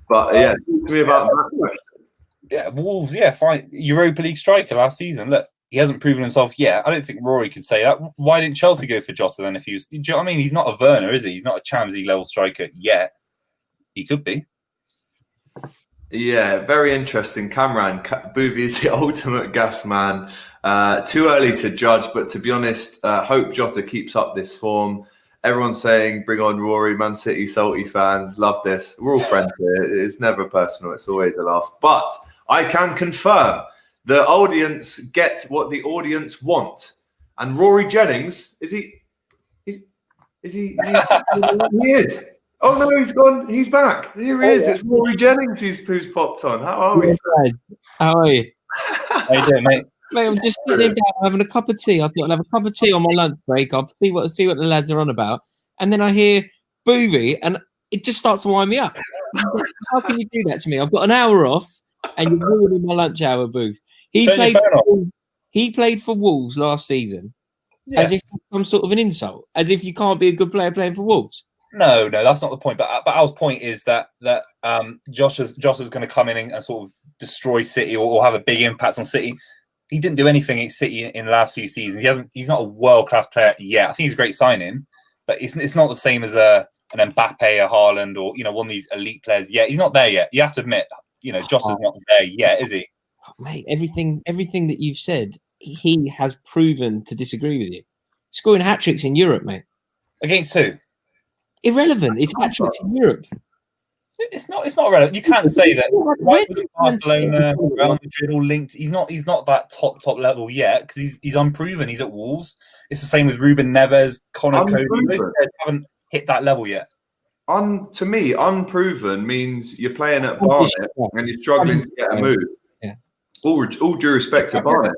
Speaker 1: But yeah, talk to me about that question. Yeah,
Speaker 2: Wolves. Yeah, fine. Europa League striker last season. Look, he hasn't proven himself yet. I don't think Rory could say that. Why didn't Chelsea go for Jota then? Do you know what I mean? He's not a Werner, is he? He's not a Champions League level striker yet. He could be.
Speaker 1: Yeah, very interesting. Cameron, Buvey is the ultimate gas man. Too early to judge, but to be honest, hope Jota keeps up this form. Everyone's saying, bring on Rory, Man City, salty fans. Love this. We're all friends here. It's never personal. It's always a laugh. But I can confirm the audience get what the audience want. And Rory Jennings, is he? He is. Oh no, he's gone. He's back. Here he is. It's Rory Jennings who's popped on. How are we?
Speaker 3: How are you?
Speaker 2: How you doing, mate?
Speaker 3: Mate, I'm just sitting down having a cup of tea. I thought I'd have a cup of tea on my lunch break. I'll see what the lads are on about. And then I hear Buvey, and it just starts to wind me up. How can you do that to me? I've got an hour off, and you're ruining my lunch hour, Booth. He played for Wolves last season, as if it's some sort of an insult, as if you can't be a good player playing for Wolves.
Speaker 2: No, that's not the point. But our point is that Jota's going to come in and sort of destroy City or have a big impact on City. He didn't do anything at City in the last few seasons. He's not a world-class player yet. I think he's a great signing, but it's not the same as an Mbappe, a Haaland, or one of these elite players. Yeah, he's not there yet. You have to admit, Jota's not there yet, is he?
Speaker 3: Mate, everything that you've said, he has proven to disagree with you. Scoring hat-tricks in Europe, mate.
Speaker 2: Against who?
Speaker 3: Irrelevant. It's hat-tricks in Europe.
Speaker 2: It's not relevant. You can't say that. Barcelona, Real Madrid all linked. He's not that top level yet because he's unproven. He's at Wolves. It's the same with Ruben Neves, Connor Cody. Those players haven't hit that level yet.
Speaker 1: To me, unproven means you're playing at Barnet and you're struggling to get a move.
Speaker 3: Yeah.
Speaker 1: All due respect to Barnet.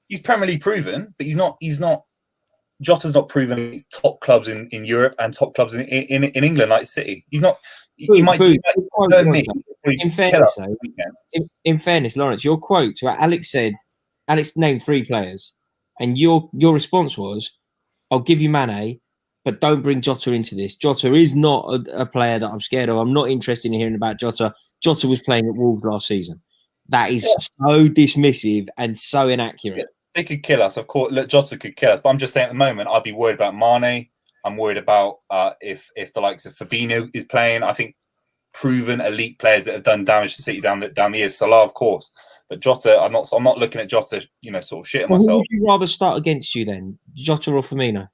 Speaker 2: He's Premier League proven, but he's not. Jota's not proven he's top clubs in Europe and top clubs in England like City. He's not. He might be.
Speaker 3: In fairness, Lawrence, your quote to Alex named 3 players, and your response was, "I'll give you Mane, but don't bring Jota into this. Jota is not a player that I'm scared of. I'm not interested in hearing about Jota. Jota was playing at Wolves last season." That is so dismissive and so inaccurate.
Speaker 2: They could kill us, of course. Look, Jota could kill us, but I'm just saying at the moment, I'd be worried about Mane. I'm worried about if the likes of Firmino is playing. I think proven elite players that have done damage to City down the years. Salah, of course, but Jota, I'm not looking at Jota, sort of shitting myself.
Speaker 3: Who would you rather start against you then, Jota or Firmino?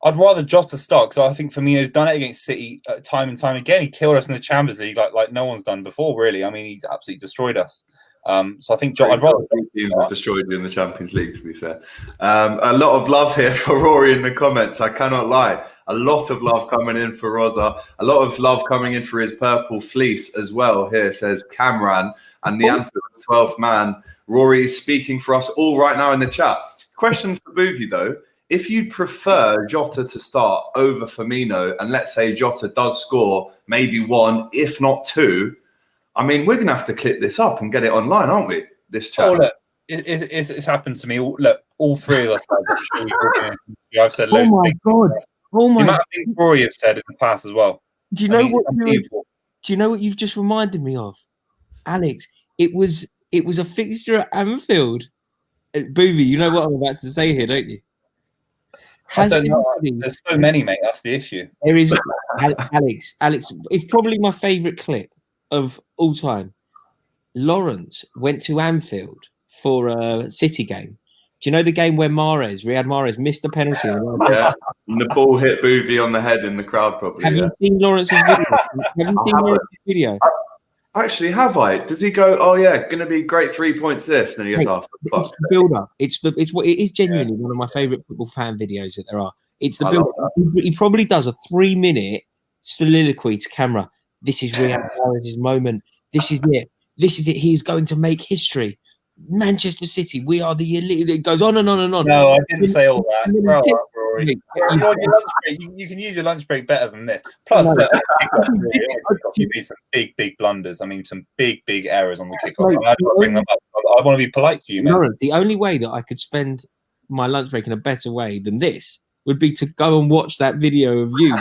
Speaker 2: I'd rather Jota start because I think Firmino's done it against City time and time again. He killed us in the Champions League like no one's done before, really. I mean, he's absolutely destroyed us. So I think I'd rather
Speaker 1: destroyed you in the Champions League, to be fair. A lot of love here for Rory in the comments. I cannot lie. A lot of love coming in for Rosa. A lot of love coming in for his purple fleece as well. Here says Cameron and the Anfield 12th man. Rory is speaking for us all right now in the chat. Question for Buvey though. If you'd prefer Jota to start over Firmino, and let's say Jota does score maybe 1, if not 2, I mean, we're going to have to clip this up and get it online, aren't we? This chat.
Speaker 2: Oh, look, it's happened to me. Look, all 3 of us. I've said loads of things.
Speaker 3: God. Oh my!
Speaker 2: The amount of things Rory have said in the past as well.
Speaker 3: Do you know what you've just reminded me of, Alex? It was a fixture at Anfield. Buvey, you know what I'm about to say here, don't you?
Speaker 2: I don't know. There's so many, mate. That's the issue.
Speaker 3: There is Alex. It's probably my favourite clip of all time. Lawrence went to Anfield for a City game. Do you know the game where Riyad Mahrez missed a penalty?
Speaker 1: Yeah, and the ball hit Buvey on the head in the crowd, probably.
Speaker 3: Have you seen Lawrence's video?
Speaker 1: Actually, have I? Does he go, oh yeah, going to be great 3 points this? And then he goes,
Speaker 3: it's the build-up. It is genuinely one of my favourite football fan videos that there are. It's the build-up. He probably does a 3-minute soliloquy to camera. This is Riyad Mahrez's moment. This is it. This is it. He's going to make history. Manchester City, we are the elite. It goes on and on and on.
Speaker 2: No, I didn't say all that. Rory. You can use your lunch break better than this. Plus, you made some big blunders. I mean, some big errors on the kickoff. I bring them up. I want to be polite to you, man.
Speaker 3: Lawrence, the only way that I could spend my lunch break in a better way than this would be to go and watch that video of you.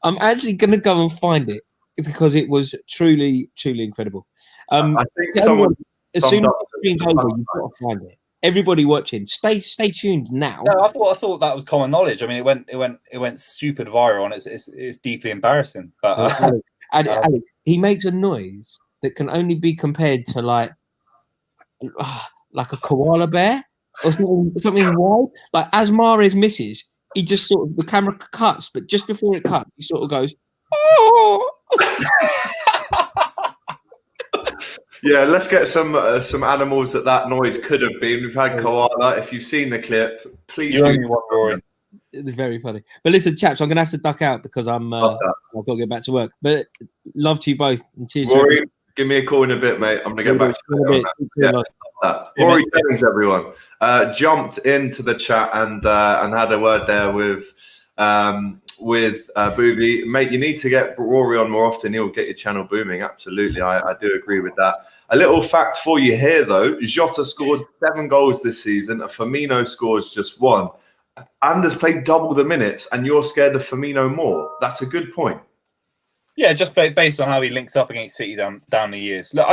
Speaker 3: I'm actually going to go and find it because it was truly incredible.
Speaker 1: I think someone.
Speaker 3: As soon as the stream's over, you've got to find it. Everybody watching, stay tuned now.
Speaker 2: No, I thought that was common knowledge. I mean, it went stupid viral, and it's deeply embarrassing. But
Speaker 3: Alex, he makes a noise that can only be compared to like a koala bear or something wild. Like as Mahrez misses, he just sort of the camera cuts, but just before it cuts, he sort of goes, "Oh."
Speaker 1: Yeah, let's get some animals that noise could have been. We've had koala. If you've seen the clip, please do.
Speaker 3: It's very funny. But listen, chaps, I'm going to have to duck out because I've got to get back to work. But love to you both. And cheers.
Speaker 1: Rory, give me a call in a bit, mate. I'm going to get back to you. Rory Jennings, everyone, jumped into the chat and had a word there with with Buvey. Mate, you need to get Rory on more often. He'll get your channel booming. Absolutely. I do agree with that. A little fact for you here, though. Jota scored 7 goals this season. Firmino scores just 1. And has played double the minutes, and you're scared of Firmino more. That's a good point.
Speaker 2: Yeah, just based on how he links up against City down the years. Look,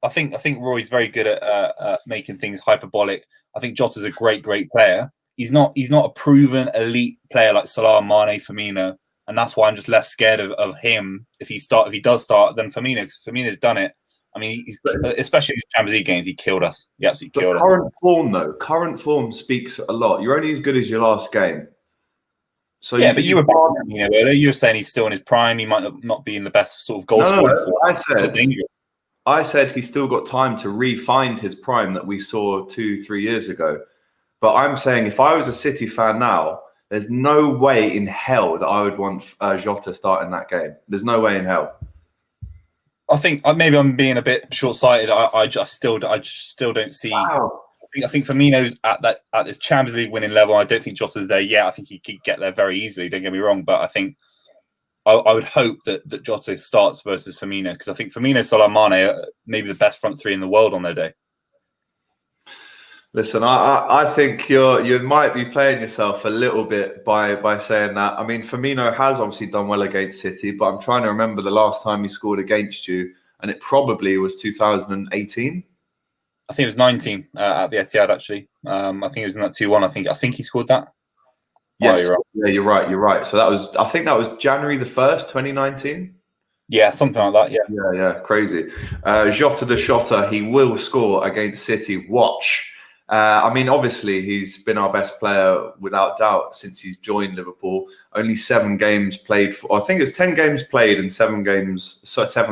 Speaker 2: I think Rory's very good at making things hyperbolic. I think Jota's a great player. He's not a proven elite player like Salah, Mane, Firmino, and that's why I'm just less scared of him if he does start than Firmino. Because Firmino's done it. I mean, especially in the Champions League games, he killed us. He absolutely killed us.
Speaker 1: Current form speaks a lot. You're only as good as your last game. So
Speaker 2: yeah, but you were earlier. You were saying he's still in his prime. He might not be in the best sort of goal scoring form.
Speaker 1: I said he's still got time to re-find his prime that we saw 2-3 years ago. But I'm saying if I was a City fan now, there's no way in hell that I would want Jota starting that game. There's no way in hell.
Speaker 2: I think maybe I'm being a bit short-sighted. I just still don't see.
Speaker 1: Wow.
Speaker 2: I think Firmino's at this Champions League winning level. I don't think Jota's there yet. I think he could get there very easily. Don't get me wrong, but I think I would hope that Jota starts versus Firmino, because I think Firmino, Salah, Mane are maybe the best front three in the world on their day.
Speaker 1: Listen, I think you might be playing yourself a little bit by saying that. I mean, Firmino has obviously done well against City, but I'm trying to remember the last time he scored against you, and it probably was 2018.
Speaker 2: I think it was 19 at the Etihad, actually. I think it was in that 2-1. I think he scored that.
Speaker 1: Yes, oh, you're right. You're right. So I think that was January the 1st, 2019.
Speaker 2: Yeah, something like that. Yeah.
Speaker 1: Yeah, crazy. Jota the Shotter, he will score against City. Watch. I mean, obviously, he's been our best player without doubt since he's joined Liverpool. Only 7 games played I think it's 10 games played and 7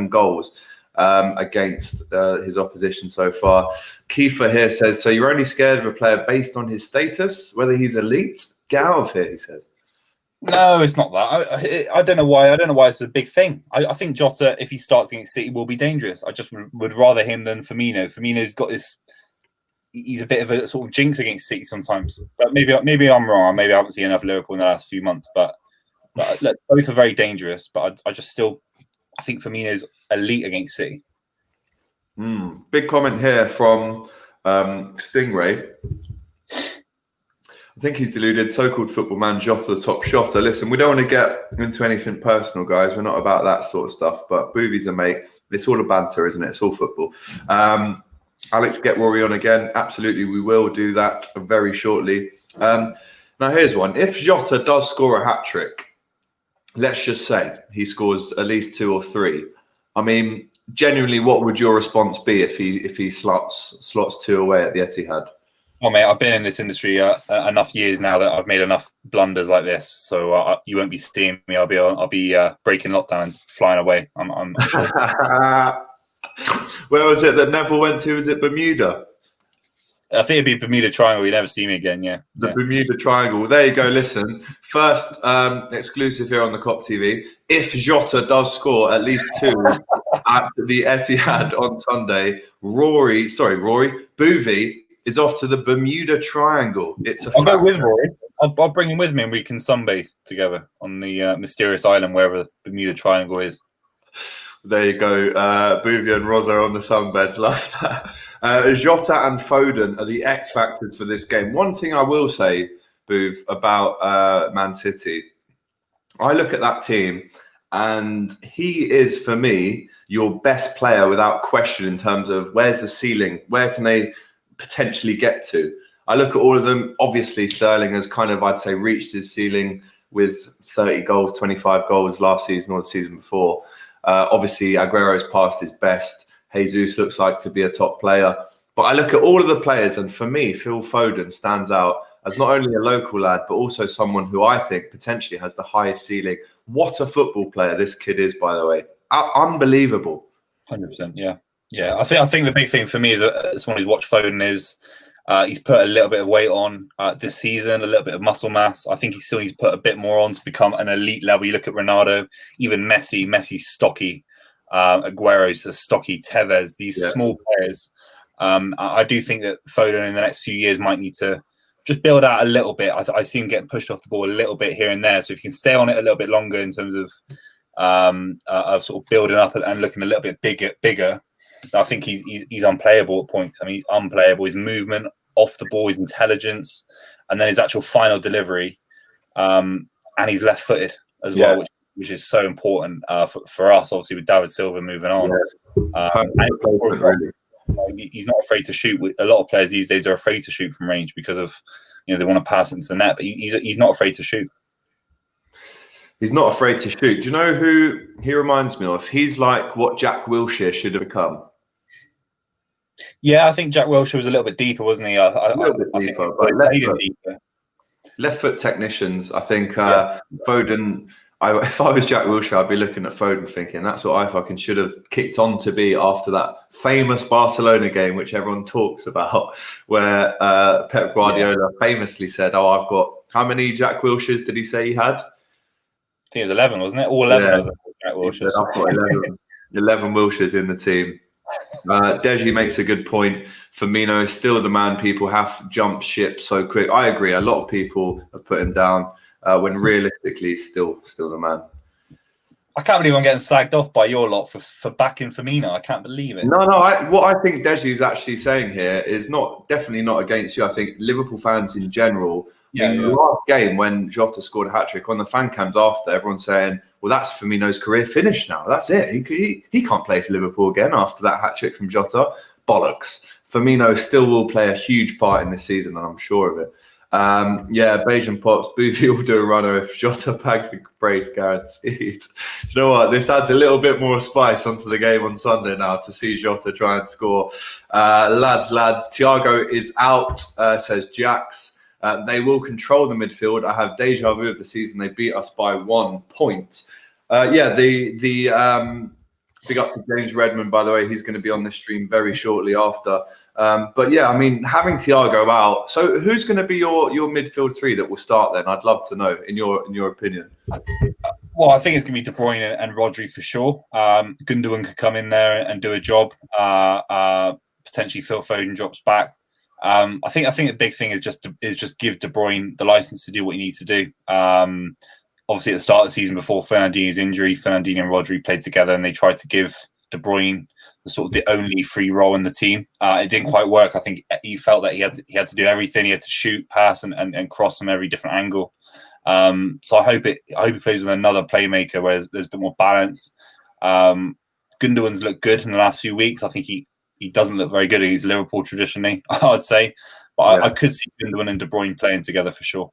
Speaker 1: goals. Against his opposition so far. Kiefer here says, so you're only scared of a player based on his status, whether he's elite? Get out of here, he says.
Speaker 2: No, it's not that. I don't know why. I don't know why it's a big thing. I think Jota, if he starts against City, will be dangerous. I just would rather him than Firmino. Firmino's got this. He's a bit of a sort of jinx against City sometimes. But maybe I'm wrong. Maybe I haven't seen enough Liverpool in the last few months. But look, both are very dangerous. But I just still. I think Firmino's elite against City.
Speaker 1: Big comment here from Stingray. I think he's deluded. So-called football man, Jota the top shotter. Listen, we don't want to get into anything personal, guys. We're not about that sort of stuff. But Buvey's a mate. It's all a banter, isn't it? It's all football. Alex, get Rory on again. Absolutely, we will do that very shortly. Now, here's one. If Jota does score a hat-trick, let's just say he scores at least 2 or 3. I mean, genuinely, what would your response be if he slots 2 away at the Etihad?
Speaker 2: Oh, mate, I've been in this industry enough years now that I've made enough blunders like this, so you won't be seeing me. I'll be breaking lockdown and flying away. I'm sure.
Speaker 1: Where was it that Neville went to? Was it Bermuda?
Speaker 2: I think it'd be Bermuda Triangle. You never see me again. Yeah,
Speaker 1: the Bermuda Triangle. Well, there you go. Listen, first exclusive here on the Kop TV. If Jota does score at least 2 at the Etihad on Sunday, Rory, Buvey is off to the Bermuda Triangle.
Speaker 2: I'll go with Rory. I'll bring him with me and we can sunbathe together on the mysterious island wherever the Bermuda Triangle is.
Speaker 1: There you go. Buvey and Rosa on the sunbeds. Love that. Jota and Foden are the X factors for this game. One thing I will say, Buv, about Man City, I look at that team and he is, for me, your best player without question in terms of where's the ceiling? Where can they potentially get to? I look at all of them. Obviously, Sterling has kind of, I'd say, reached his ceiling with 30 goals, 25 goals last season or the season before. Obviously, Aguero's past his best. Jesus looks like to be a top player. But I look at all of the players, and for me, Phil Foden stands out as not only a local lad, but also someone who I think potentially has the highest ceiling. What a football player this kid is, by the way. Unbelievable.
Speaker 2: 100%, yeah. Yeah, I think the big thing for me is someone who's watched Foden is he's put a little bit of weight on this season, a little bit of muscle mass. I think he still needs to put a bit more on to become an elite level. You look at Ronaldo, even Messi's stocky. Aguero's a stocky. Tevez, these small players. I do think that Foden in the next few years might need to just build out a little bit. I see him getting pushed off the ball a little bit here and there. So if you can stay on it a little bit longer in terms of sort of building up and looking a little bit bigger, I think he's unplayable at points. I mean, he's unplayable. His movement off the ball, his intelligence, and then his actual final delivery, and he's left-footed as well, which is so important for us. Obviously, with David Silva moving on, he's not afraid to shoot. A lot of players these days are afraid to shoot from range because of they want to pass into the net, but he's not afraid to shoot.
Speaker 1: He's not afraid to shoot. Do you know who he reminds me of? He's like what Jack Wilshere should have become.
Speaker 2: Yeah, I think Jack Wilshere was a little bit deeper, wasn't he?
Speaker 1: A little bit deeper, but left foot technicians. I think Foden. If I was Jack Wilshere, I'd be looking at Foden thinking that's what I fucking should have kicked on to be after that famous Barcelona game, which everyone talks about, where Pep Guardiola famously said, "Oh, I've got how many Jack Wilsheres did he say he had?"
Speaker 2: I think it was 11, wasn't it? All 11 of them Jack Wilsheres.
Speaker 1: I've got 11 Wilsheres in the team. Deji makes a good point. Firmino is still the man. People have jumped ship so quick. I agree. A lot of people have put him down when realistically he's still the man.
Speaker 2: I can't believe I'm getting slagged off by your lot for backing Firmino. I can't believe it.
Speaker 1: No. What I think Deji is actually saying here is definitely not against you. I think Liverpool fans in general. In the last game when Jota scored a hat-trick, on the fan cams after, everyone's saying, well, that's Firmino's career finished now. That's it. He can't play for Liverpool again after that hat-trick from Jota. Bollocks. Firmino still will play a huge part in this season, and I'm sure of it. Bajan Pops, Buvey will do a runner if Jota bags a brace guaranteed. You know what? This adds a little bit more spice onto the game on Sunday now to see Jota try and score. Lads, Thiago is out, says Jax. They will control the midfield. I have deja vu of the season. They beat us by 1 point. Big up to James Redmond, by the way. He's going to be on the stream very shortly after. I mean, having Thiago out. So who's going to be your midfield three that will start then? I'd love to know, in your opinion.
Speaker 2: Well, I think it's going to be De Bruyne and Rodri for sure. Gundogan could come in there and do a job. Potentially Phil Foden drops back. I think the big thing is just give De Bruyne the license to do what he needs to do. Obviously, at the start of the season before Fernandinho's injury, Fernandinho and Rodri played together, and they tried to give De Bruyne the only free role in the team. It didn't quite work. I think he felt that he had to do everything. He had to shoot, pass, and cross from every different angle. So I hope he plays with another playmaker where there's a bit more balance. Gundogan's looked good in the last few weeks. I think he doesn't look very good against Liverpool traditionally, I'd say. But I could see Gundogan and De Bruyne playing together for sure.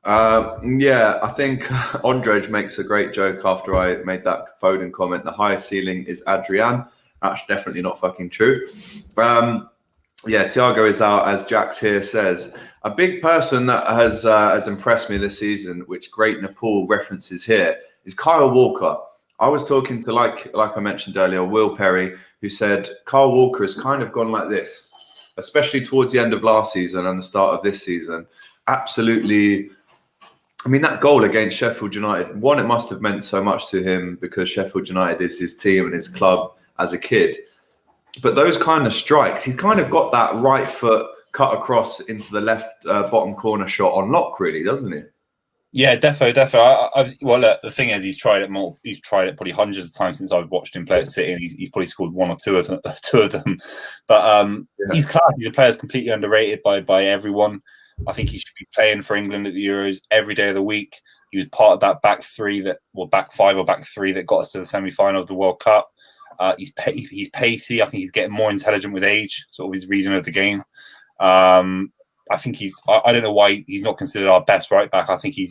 Speaker 1: I think Ondrej makes a great joke after I made that Foden comment. The highest ceiling is Adrian. That's definitely not fucking true. Thiago is out, as Jax here says. A big person that has impressed me this season, which Great Nepal references here, is Kyle Walker. I was talking to, like I mentioned earlier, Will Perry, who said Kyle Walker has kind of gone like this, especially towards the end of last season and the start of this season. Absolutely. I mean, that goal against Sheffield United, one, it must have meant so much to him because Sheffield United is his team and his club as a kid. But those kind of strikes, he's kind of got that right foot cut across into the left bottom corner shot on lock, really, doesn't he?
Speaker 2: Yeah, defo. Look, the thing is, he's tried it more. He's tried it probably hundreds of times since I've watched him play at City, and he's probably scored one or two of them. But he's class. He's a player that's completely underrated by everyone. I think he should be playing for England at the Euros every day of the week. He was part of that back five or back three that got us to the semi-final of the World Cup. He's pacey. I think he's getting more intelligent with age, sort of his reading of the game. I think I don't know why he's not considered our best right back. I think it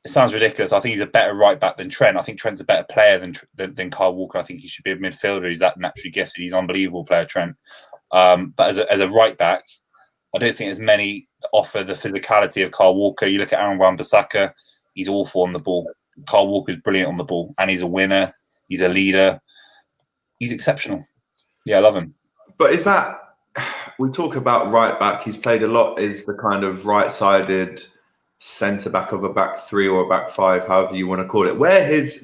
Speaker 2: sounds ridiculous. I think he's a better right back than Trent. I think Trent's a better player than Kyle Walker. I think he should be a midfielder. He's that naturally gifted. He's an unbelievable player, Trent. But as a right back, I don't think there's many that offer the physicality of Kyle Walker. You look at Aaron Wan-Bissaka, he's awful on the ball. Kyle Walker's brilliant on the ball, and he's a winner. He's a leader. He's exceptional. Yeah, I love him.
Speaker 1: But is that, we talk about right back, he's played a lot, is the kind of right-sided centre back of a back three or a back five, however you want to call it. Where is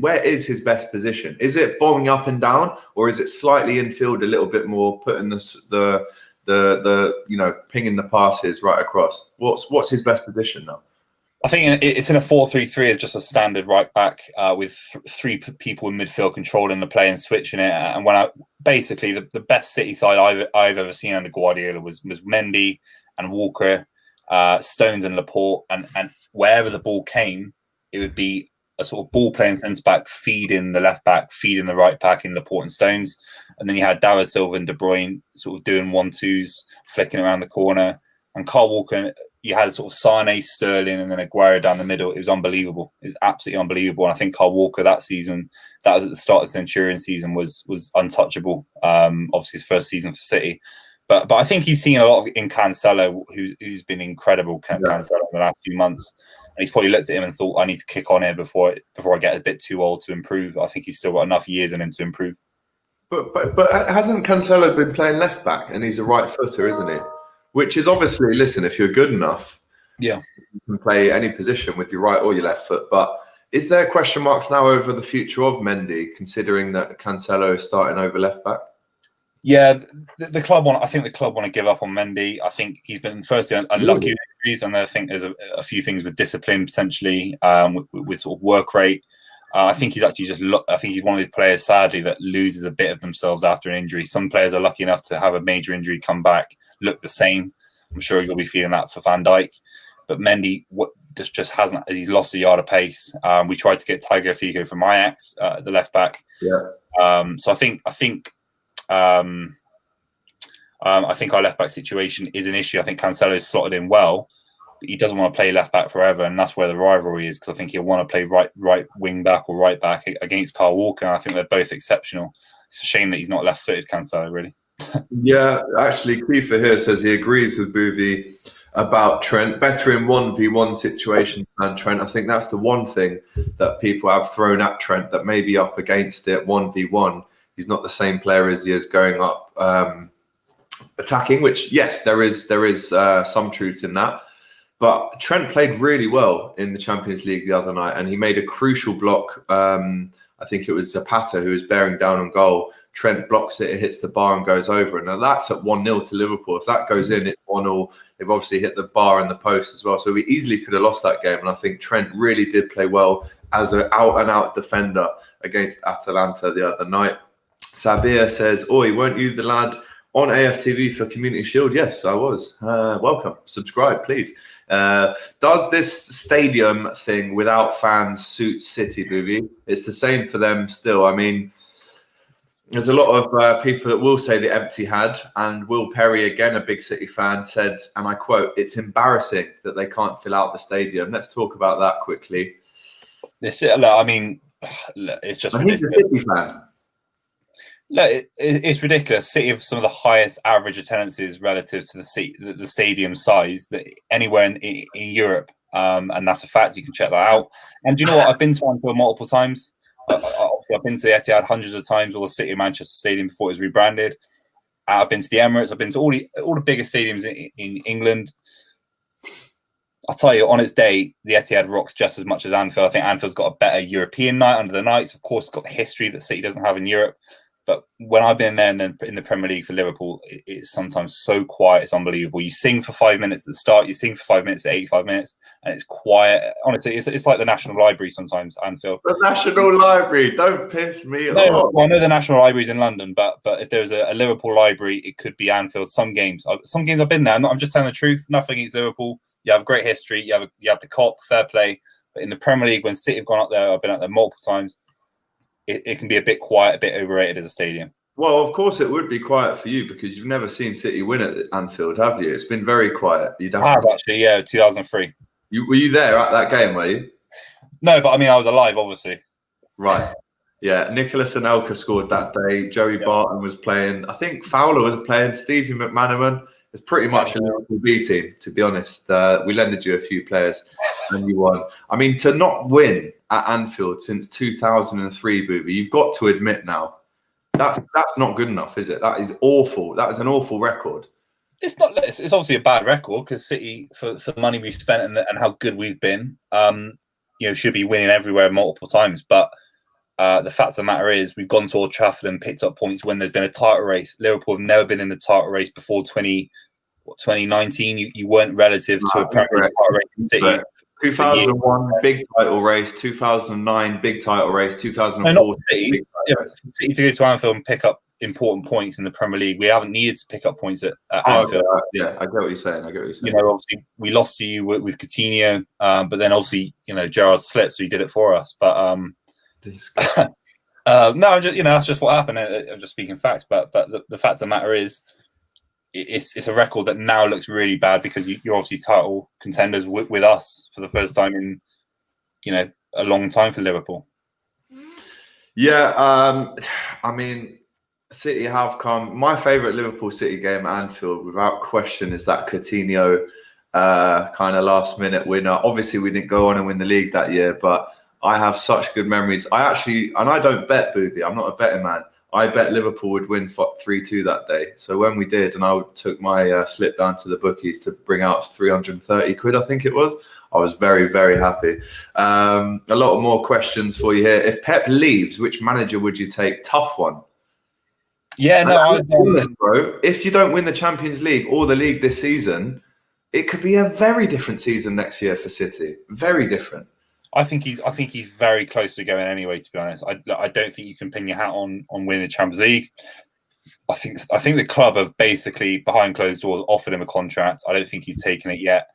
Speaker 1: his best position? Is it bombing up and down, or is it slightly infield a little bit more, putting the the pinging the passes right across. What's his best position now?
Speaker 2: I think it's in a 4-3-3 as just a standard right back with three people in midfield controlling the play and switching it. And basically the best City side I've ever seen under Guardiola was Mendy and Walker, Stones and Laporte, and wherever the ball came, it would be a sort of ball playing centre back feeding the left back, feeding the right back in Laporte and Stones, and then you had David Silva and De Bruyne sort of doing 1-2s, flicking around the corner, and Kyle Walker. You had sort of Sane, Sterling, and then Aguero down the middle. It was unbelievable. It was absolutely unbelievable. And I think Kyle Walker that season, that was at the start of the Centurion season, was untouchable. Obviously his first season for City, but I think he's seen a lot in Cancelo, who's been incredible. Cancelo in the last few months, and he's probably looked at him and thought, I need to kick on here before I get a bit too old to improve. I think he's still got enough years in him to improve.
Speaker 1: But hasn't Cancelo been playing left back, and he's a right footer, isn't he? Which is obviously, listen, if you're good enough, you can play any position with your right or your left foot. But is there question marks now over the future of Mendy, considering that Cancelo is starting over left back?
Speaker 2: Yeah, the club I think the club want to give up on Mendy. I think he's been firstly unlucky with injuries, and I think there's a few things with discipline potentially, with sort of work rate. I think he's actually I think he's one of these players, sadly, that loses a bit of themselves after an injury. Some players are lucky enough to have a major injury, come back, look the same. I'm sure you'll be feeling that for Van Dijk. But Mendy just hasn't. He's lost a yard of pace. We tried to get Tagliafico from Ajax, the left back.
Speaker 1: Yeah.
Speaker 2: So I think our left back situation is an issue. I think Cancelo is slotted in well, but he doesn't want to play left back forever, and that's where the rivalry is, because I think he'll want to play right wing back or right back against Kyle Walker. And I think they're both exceptional. It's a shame that he's not left-footed, Cancelo, really.
Speaker 1: Yeah, actually, Kiefer here says he agrees with Buvey about Trent. Better in 1v1 situations than Trent. I think that's the one thing that people have thrown at Trent, that may be up against it 1v1. He's not the same player as he is going up attacking, which, yes, there is some truth in that. But Trent played really well in the Champions League the other night, and he made a crucial block. I think it was Zapata who was bearing down on goal. Trent blocks it, it hits the bar and goes over. And now that's at 1-0 to Liverpool. If that goes in, it's 1-0. They've obviously hit the bar and the post as well. So we easily could have lost that game. And I think Trent really did play well as an out-and-out defender against Atalanta the other night. Sabir says, "Oi, weren't you the lad on AFTV for Community Shield?" Yes, I was. Welcome. Subscribe, please. Does this stadium thing without fans suit City, Buvey? It's the same for them still. I mean, there's a lot of people that will say the empty had, and Will Perry, again, a big City fan, said, and I quote, "It's embarrassing that they can't fill out the stadium." Let's talk about that quickly.
Speaker 2: I mean, it's just ridiculous.
Speaker 1: He's a City fan.
Speaker 2: Look, it's ridiculous. City have some of the highest average attendances relative to the stadium size that anywhere in Europe, and that's a fact. You can check that out. And do you know what? I've been to Anfield multiple times. I've been to the Etihad hundreds of times, or the City of Manchester Stadium before it was rebranded. I've been to the Emirates. I've been to all the biggest stadiums in England. I'll tell you, on its day, the Etihad rocks just as much as Anfield. I think Anfield's got a better European night under the Knights. Of course, it's got the history that City doesn't have in Europe. But when I've been there and then in the Premier League for Liverpool, it's sometimes so quiet, it's unbelievable. You sing for 5 minutes at the start, you sing for 5 minutes at 85 minutes, and it's quiet. Honestly, it's like the National Library sometimes, Anfield.
Speaker 1: The National Library, don't piss me off.
Speaker 2: Well, I know the National Library's in London, but if there was a Liverpool library, it could be Anfield. Some games I've been there. I'm just telling the truth. Nothing against Liverpool. You have great history. You have the Kop, fair play. But in the Premier League, when City have gone up there, I've been up there multiple times. It can be a bit quiet, a bit overrated as a stadium.
Speaker 1: Well, of course it would be quiet for you because you've never seen City win at Anfield, have you? It's been very quiet.
Speaker 2: Actually, yeah, 2003.
Speaker 1: Were you there at that game, were you?
Speaker 2: No, but I mean, I was alive, obviously.
Speaker 1: Right. Yeah, Nicholas Anelka scored that day. Joey Barton was playing. I think Fowler was playing. Stevie McManaman. It's pretty much a Liverpool B team, to be honest. We lended you a few players and you won. I mean, to not win at Anfield since 2003, Booby, you've got to admit now, that's not good enough, is it? That is awful. That is an awful record.
Speaker 2: It's not. It's obviously a bad record because City, for the money we spent and how good we've been, should be winning everywhere multiple times. But The fact of the matter is, we've gone to Old Trafford and picked up points when there's been a title race. Liverpool have never been in the title race before 2019. You weren't relative to a Premier League title race in City.
Speaker 1: 2001 big title race, 2009 big title race, 2004
Speaker 2: no,
Speaker 1: big title race.
Speaker 2: City to go to Anfield and pick up important points in the Premier League. We haven't needed to pick up points at Anfield.
Speaker 1: Okay. Yeah, I get what you're saying.
Speaker 2: You know, obviously we lost to you with Coutinho, but then obviously Gerrard slipped, so he did it for us. But no, that's just what happened. I'm just speaking facts. But the fact of the matter is, it's a record that now looks really bad because you're obviously title contenders with us for the first time in a long time for Liverpool.
Speaker 1: Yeah, I mean, City have come. My favourite Liverpool City game at Anfield, without question, is that Coutinho kind of last minute winner. Obviously, we didn't go on and win the league that year, but I have such good memories. I don't bet, Buvey. I'm not a betting man. I bet Liverpool would win 3-2 that day. So when we did, and I took my slip down to the bookies to bring out 330 quid, I think it was, I was very, very happy. A lot more questions for you here. If Pep leaves, which manager would you take? Tough one.
Speaker 2: Yeah, no,
Speaker 1: bro. If you don't win the Champions League or the league this season, it could be a very different season next year for City. Very different.
Speaker 2: I think he's very close to going anyway. To be honest, I don't think you can pin your hat on winning the Champions League. I think the club have basically behind closed doors offered him a contract. I don't think he's taken it yet.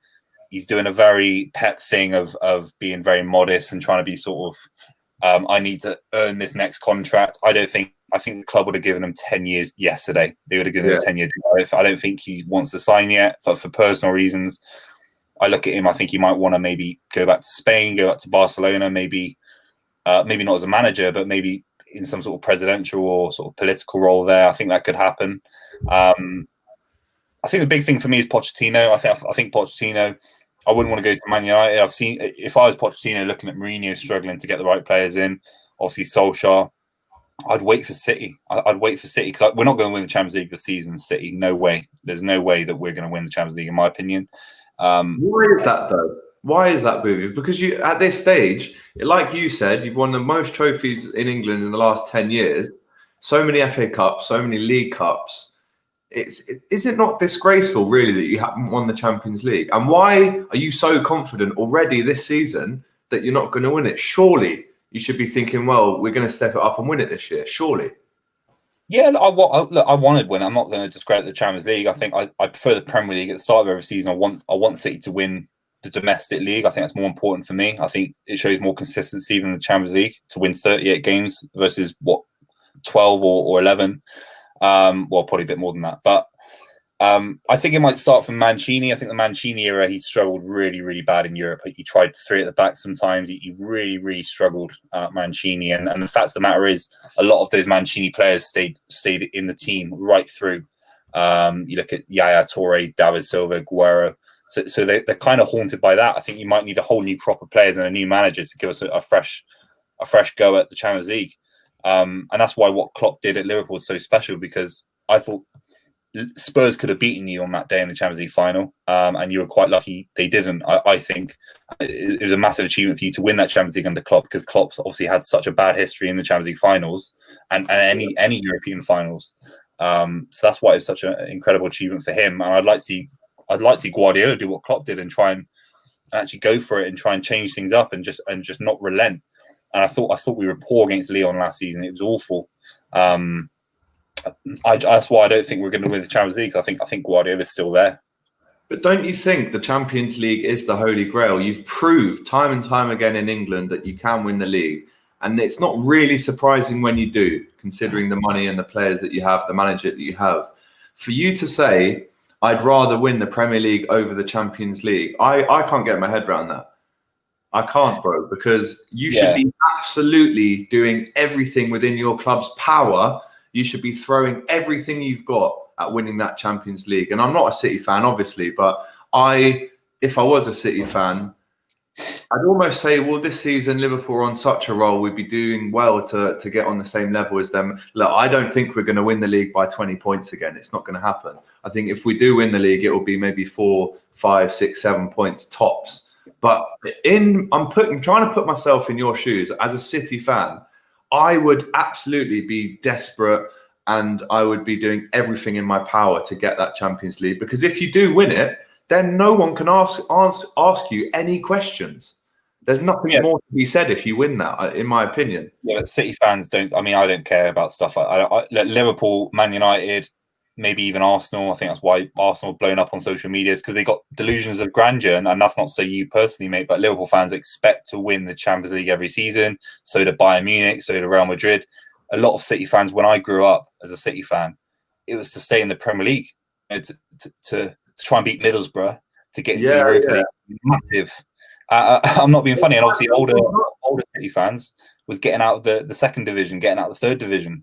Speaker 2: He's doing a very Pep thing of being very modest and trying to be sort of I need to earn this next contract. I think the club would have given him 10 years yesterday. They would have given him a 10-year deal. I don't think he wants to sign yet for personal reasons. I look at him, I think he might want to maybe go back to Spain, go back to Barcelona, maybe not as a manager, but maybe in some sort of presidential or sort of political role there. I think that could happen. I think the big thing for me is Pochettino. I think Pochettino, I wouldn't want to go to Man United. I've seen, if I was Pochettino looking at Mourinho struggling to get the right players in, obviously Solskjaer, I'd wait for City. I'd wait for City because we're not going to win the Champions League this season, City. No way. There's no way that we're going to win the Champions League, in my opinion.
Speaker 1: Why is that though? Why is that, Buvey? Because you, at this stage, like you said, you've won the most trophies in England in the last 10 years. So many FA Cups, so many League Cups. Is it not disgraceful, really, that you haven't won the Champions League? And why are you so confident already this season that you're not going to win it? Surely you should be thinking, well, we're going to step it up and win it this year. Surely.
Speaker 2: Yeah, I wanted to win. I'm not going to discredit the Champions League. I think I prefer the Premier League at the start of every season. I want City to win the domestic league. I think that's more important for me. I think it shows more consistency than the Champions League to win 38 games versus 12 or 11. Well, probably a bit more than that. But I think it might start from Mancini. I think the Mancini era, he struggled really, really bad in Europe. He tried 3 at the back sometimes. He really, really struggled, Mancini. And the fact of the matter is, a lot of those Mancini players stayed in the team right through. You look at Yaya Toure, David Silva, Aguero. So they're kind of haunted by that. I think you might need a whole new crop of players and a new manager to give us a fresh go at the Champions League. And that's why what Klopp did at Liverpool was so special, because I thought Spurs could have beaten you on that day in the Champions League final, and you were quite lucky they didn't. I think it was a massive achievement for you to win that Champions League under Klopp, because Klopp's obviously had such a bad history in the Champions League finals and any European finals. So that's why it was such an incredible achievement for him. And I'd like to see Guardiola do what Klopp did and try and actually go for it and try and change things up and just not relent. And I thought we were poor against Lyon last season. It was awful. That's why I don't think we're going to win the Champions League. I think Guardiola's still there.
Speaker 1: But don't you think the Champions League is the holy grail? You've proved time and time again in England that you can win the league. And it's not really surprising when you do, considering the money and the players that you have, the manager that you have. For you to say, I'd rather win the Premier League over the Champions League, I can't get my head around that. I can't, bro, because you should be absolutely doing everything within your club's power. You should be throwing everything you've got at winning that Champions League. And I'm not a City fan, obviously, but if I was a City fan, I'd almost say, well, this season, Liverpool are on such a roll, we'd be doing well to get on the same level as them. Look, I don't think we're going to win the league by 20 points again. It's not going to happen. I think if we do win the league, it will be maybe 4, 5, 6, 7 points tops. But I'm trying to put myself in your shoes as a City fan. I would absolutely be desperate, and I would be doing everything in my power to get that Champions League, because if you do win it, then no one can ask you any questions. There's nothing more to be said if you win that, in my opinion.
Speaker 2: Yeah, but City fans don't. I mean, I don't care about stuff like Liverpool, Man United, maybe even Arsenal. I think that's why Arsenal have blown up on social media, is because they got delusions of grandeur, and that's not to say you personally, mate, but Liverpool fans expect to win the Champions League every season. So do Bayern Munich, so do Real Madrid. A lot of City fans, when I grew up as a City fan, it was to stay in the Premier League, to try and beat Middlesbrough, to get into the Europa League. Massive. I'm not being funny, and obviously older City fans was getting out of the second division, getting out of the third division.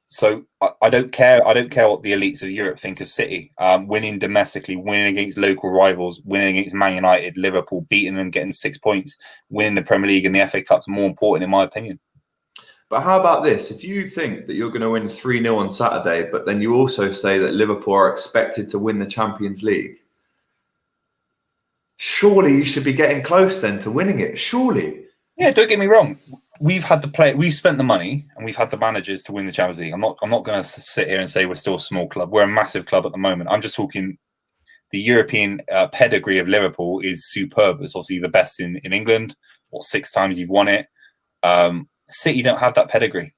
Speaker 2: So I don't care. I don't care what the elites of Europe think of City. Winning domestically, winning against local rivals, winning against Man United, Liverpool, beating them, getting 6 points, winning the Premier League and the FA Cup's more important, in my opinion.
Speaker 1: But how about this? If you think that you're going to win 3-0 on Saturday, but then you also say that Liverpool are expected to win the Champions League, surely you should be getting close then to winning it. Surely.
Speaker 2: Yeah, don't get me wrong. We've had we've spent the money, and we've had the managers to win the Champions League. I'm not going to sit here and say we're still a small club. We're a massive club at the moment. I'm just talking the European pedigree of Liverpool is superb. It's obviously the best in England. 6 times you've won it. City don't have that pedigree.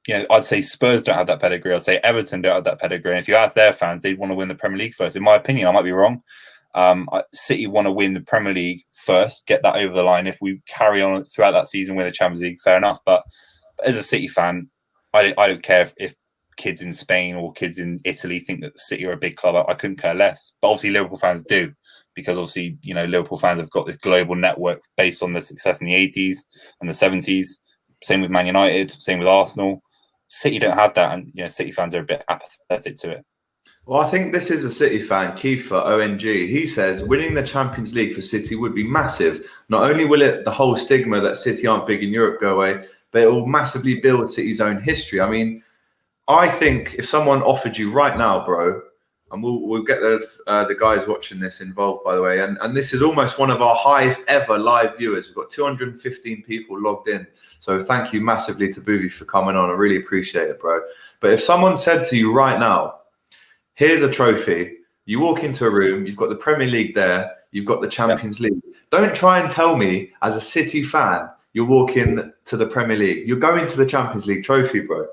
Speaker 2: You know, I'd say Spurs don't have that pedigree. I'd say Everton don't have that pedigree. And if you ask their fans, they'd want to win the Premier League first. In my opinion, I might be wrong. City want to win the Premier League first, get that over the line. If we carry on throughout that season, win the Champions League, fair enough. But as a City fan, I don't care if kids in Spain or kids in Italy think that City are a big club. I couldn't care less. But obviously Liverpool fans do, because obviously, you know, Liverpool fans have got this global network based on the success in the 80s and the 70s. Same with Man United, same with Arsenal. City don't have that, and you know, City fans are a bit apathetic to it.
Speaker 1: Well, I think this is a City fan, Kiefer ONG. He says winning the Champions League for City would be massive. Not only will the whole stigma that City aren't big in Europe go away, but it will massively build City's own history. I mean, I think if someone offered you right now, bro, and we'll get the guys watching this involved, by the way, and this is almost one of our highest ever live viewers. We've got 215 people logged in. So thank you massively to Buvey for coming on. I really appreciate it, bro. But if someone said to you right now, here's a trophy, you walk into a room, you've got the Premier League there, you've got the Champions League. Don't try and tell me as a City fan you're walking to the Premier League. You're going to the Champions League trophy, bro.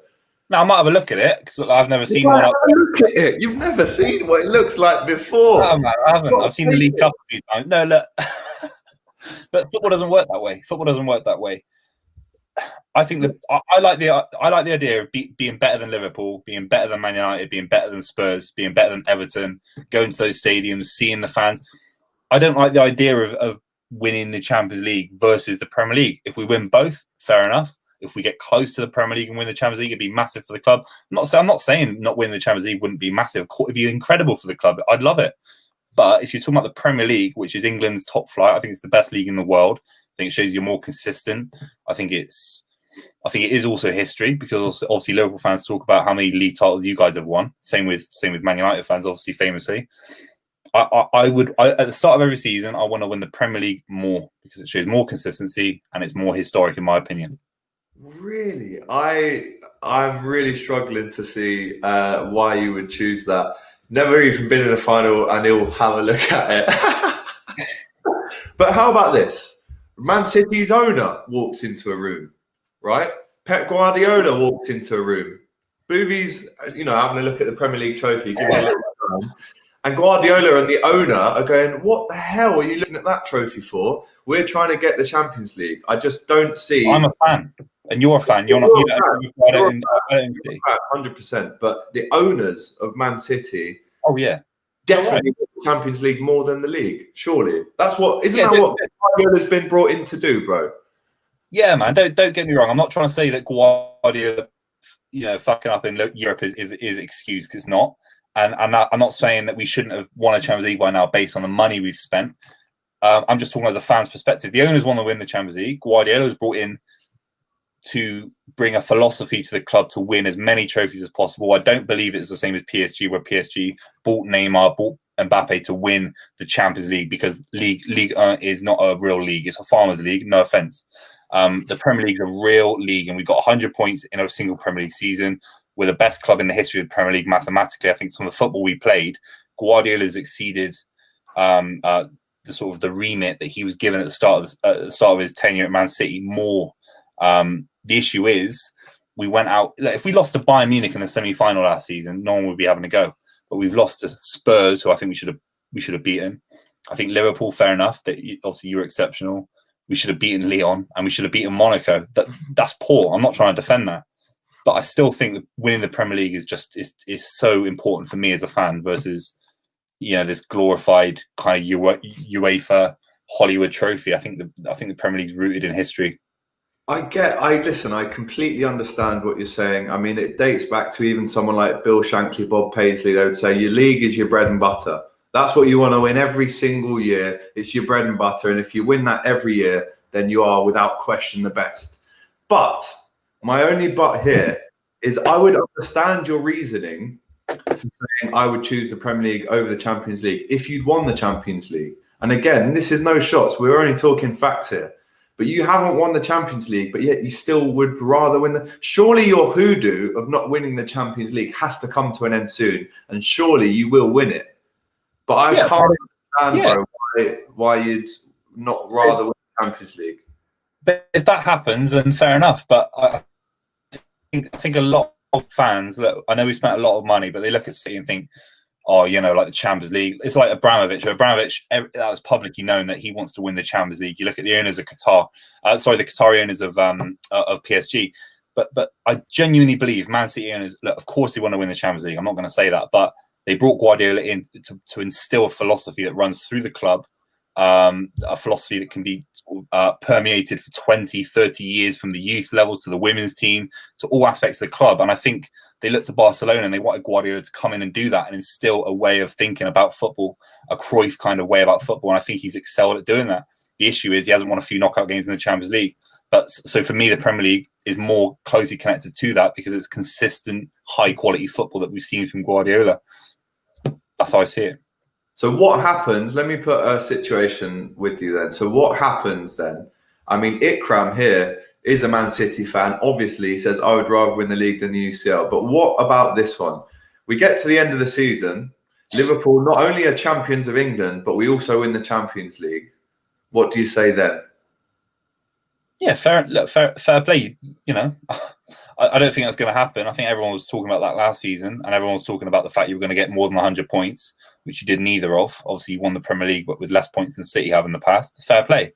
Speaker 2: Now, I might have a look at it, because I've never seen one.
Speaker 1: Look at it. You've never seen what it looks like before.
Speaker 2: No, man, I haven't. I've seen the League Cup a few times. No, look. But football doesn't work that way. Football doesn't work that way. I think that I like the idea of being better than Liverpool, being better than Man United, being better than Spurs, being better than Everton, going to those stadiums, seeing the fans. I don't like the idea of winning the Champions League versus the Premier League. If we win both, fair enough. If we get close to the Premier League and win the Champions League, it'd be massive for the club. I'm not saying not winning the Champions League wouldn't be massive. It'd be incredible for the club. I'd love it. But if you're talking about the Premier League, which is England's top flight, I think it's the best league in the world. I think it shows you're more consistent. I think it is also history, because obviously Liverpool fans talk about how many league titles you guys have won. Same with Man United fans, obviously, famously. I would at the start of every season, I want to win the Premier League more, because it shows more consistency and it's more historic, in my opinion.
Speaker 1: Really? I'm really struggling to see why you would choose that. Never even been in a final, and he'll have a look at it. But how about this? Man City's owner walks into a room, right? Pep Guardiola walks into a room. Buvey's, having a look at the Premier League trophy, giving a little time. And Guardiola and the owner are going, what the hell are you looking at that trophy for? We're trying to get the Champions League. I just don't see.
Speaker 2: I'm a fan. And you're a fan. You're not. I don't see.
Speaker 1: 100%. But the owners of Man City, definitely the Champions League more than the league. Surely, that's what. Isn't that what Guardiola's been brought in to do, bro? Yeah,
Speaker 2: man. Don't get me wrong. I'm not trying to say that Guardiola, fucking up in Europe is excused, because it's not. And I'm not saying that we shouldn't have won a Champions League by now based on the money we've spent. I'm just talking as a fan's perspective. The owners want to win the Champions League. Guardiola's brought in to bring a philosophy to the club to win as many trophies as possible. I don't believe it's the same as PSG, where PSG bought Neymar, bought Mbappe to win the Champions League, because League is not a real league. It's a farmers' league, no offense. The Premier League's a real league, and we've got 100 points in a single Premier League season. We're the best club in the history of the Premier League mathematically. I think some of the football we played, Guardiola's exceeded the sort of the remit that he was given at the start of his tenure at Man City more. The issue is we went out. If we lost to Bayern Munich in the semi-final last season, no one would be having a go. But we've lost to Spurs, who I think we should have beaten. I think Liverpool, fair enough. That obviously you were exceptional. We should have beaten Lyon and we should have beaten Monaco. That's poor. I'm not trying to defend that. But I still think that winning the Premier League is so important for me as a fan versus, this glorified kind of UEFA Hollywood trophy. I think the Premier League's rooted in history.
Speaker 1: I completely understand what you're saying. I mean, it dates back to even someone like Bill Shankly, Bob Paisley. They would say your league is your bread and butter. That's what you want to win every single year. It's your bread and butter. And if you win that every year, then you are without question the best. But my only but here is I would understand your reasoning for saying I would choose the Premier League over the Champions League if you'd won the Champions League. And again, this is no shots. We're only talking facts here. But you haven't won the Champions League, but yet you still would rather win. Surely your hoodoo of not winning the Champions League has to come to an end soon. And surely you will win it. But I can't understand, bro, why you'd not rather win the Champions League.
Speaker 2: But if that happens, then fair enough. But I think a lot of fans, look, I know we spent a lot of money, but they look at City and think, like the Champions League. It's like Abramovich. Abramovich, that was publicly known that he wants to win the Champions League. You look at the owners of Qatar, the Qatari owners of PSG. But I genuinely believe Man City owners, look, of course they want to win the Champions League. I'm not going to say that, but they brought Guardiola in to instill a philosophy that runs through the club, a philosophy that can be permeated for 20, 30 years from the youth level to the women's team to all aspects of the club. And I think they looked to Barcelona and they wanted Guardiola to come in and do that and instill a way of thinking about football, a Cruyff kind of way about football. And I think he's excelled at doing that. The issue is he hasn't won a few knockout games in the Champions League. But so for me, the Premier League is more closely connected to that because it's consistent, high quality football that we've seen from Guardiola. That's how I see it.
Speaker 1: So what happens? Let me put a situation with you then. So what happens then? I mean, Ikram here is a Man City fan. Obviously, he says, I would rather win the league than the UCL. But what about this one? We get to the end of the season. Liverpool not only are champions of England, but we also win the Champions League. What do you say then?
Speaker 2: Yeah, fair play. I don't think that's going to happen. I think everyone was talking about that last season, and everyone was talking about the fact you were going to get more than 100 points, which you did neither of. Obviously, you won the Premier League, but with less points than City have in the past. Fair play.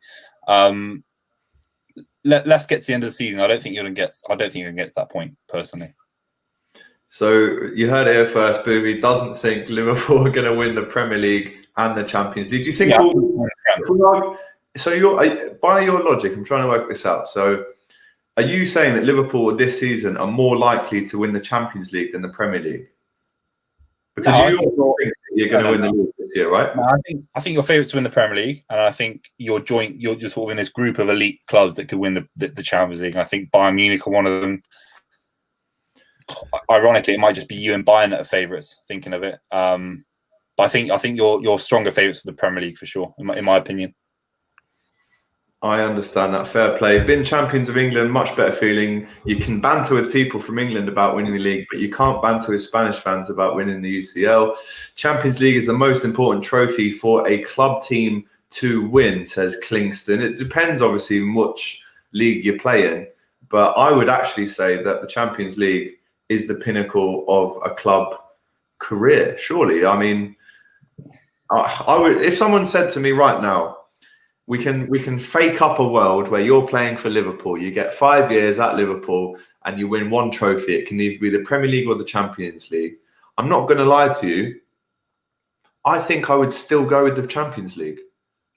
Speaker 2: Let's get to the end of the season. I don't think you're going to get to that point personally. So
Speaker 1: you heard it here first. Buvey doesn't think Liverpool are going to win the Premier League and the Champions League. Do you think? Yeah. So by your logic, I'm trying to work this out. So are you saying that Liverpool this season are more likely to win the Champions League than the Premier League? Because you're going to win the league this year, right?
Speaker 2: No, I think your favourite to win the Premier League, and I think you're sort of in this group of elite clubs that could win the Champions League. And I think Bayern Munich are one of them. Ironically, it might just be you and Bayern that are favourites. Thinking of it, but I think you're stronger favourites for the Premier League for sure, in my opinion.
Speaker 1: I understand that. Fair play. Been champions of England, much better feeling. You can banter with people from England about winning the league, but you can't banter with Spanish fans about winning the UCL. Champions League is the most important trophy for a club team to win, says Klingston. It depends, obviously, on which league you play in, but I would actually say that the Champions League is the pinnacle of a club career, surely. I mean, I would, if someone said to me right now, we can fake up a world where you're playing for Liverpool. You get 5 years at Liverpool and you win one trophy. It can either be the Premier League or the Champions League. I'm not going to lie to you. I think I would still go with the Champions League.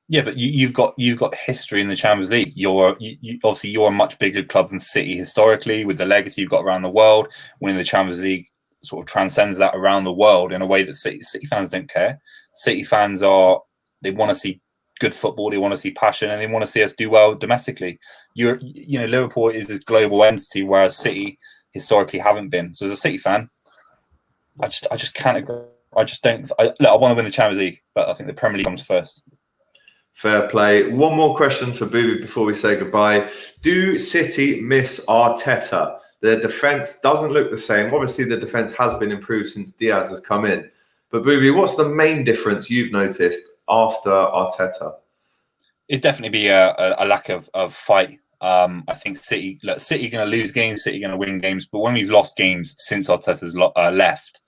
Speaker 2: Yeah, but you've got history in the Champions League. You're a much bigger club than City historically, with the legacy you've got around the world. Winning the Champions League sort of transcends that around the world in a way that City fans don't care. City fans they want to see good football, they want to see passion, and they want to see us do well domestically. Liverpool is this global entity, whereas City historically haven't been. So as a City fan, I just can't agree. I want to win the Champions League, but I think the Premier League comes first.
Speaker 1: Fair play. One more question for Buvey before we say goodbye. Do City miss Arteta? Their defence doesn't look the same. Obviously, the defence has been improved since Diaz has come in. But Buvey, what's the main difference you've noticed after Arteta?
Speaker 2: It'd definitely be a lack of fight. I think City going to lose games, City going to win games. But when we've lost games since Arteta's left,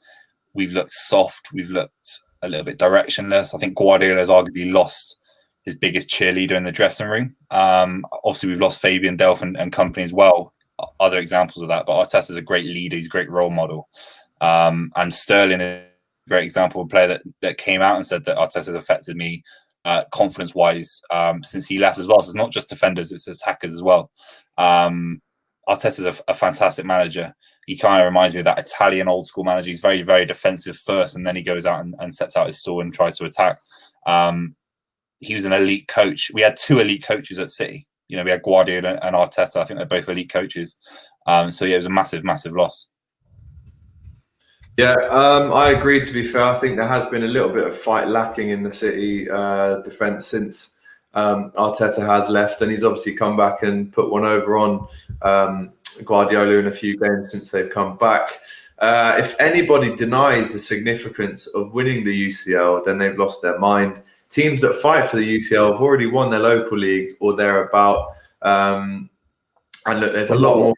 Speaker 2: we've looked soft. We've looked a little bit directionless. I think Guardiola's arguably lost his biggest cheerleader in the dressing room. Obviously, we've lost Fabian Delph and company as well. Other examples of that. But Arteta's a great leader. He's a great role model. And Sterling is a great example of a player that came out and said that Arteta's affected me confidence-wise since he left as well. So it's not just defenders, it's attackers as well. Arteta's a fantastic manager. He kind of reminds me of that Italian old-school manager. He's very, very defensive first, and then he goes out and sets out his stall and tries to attack. He was an elite coach. We had 2 elite coaches at City. We had Guardiola and Arteta. I think they're both elite coaches. So yeah, it was a massive, massive loss.
Speaker 1: Yeah, I agree, to be fair. I think there has been a little bit of fight lacking in the City defence since Arteta has left, and he's obviously come back and put one over on Guardiola in a few games since they've come back. If anybody denies the significance of winning the UCL, then they've lost their mind. Teams that fight for the UCL have already won their local leagues or thereabout. And look, there's a lot more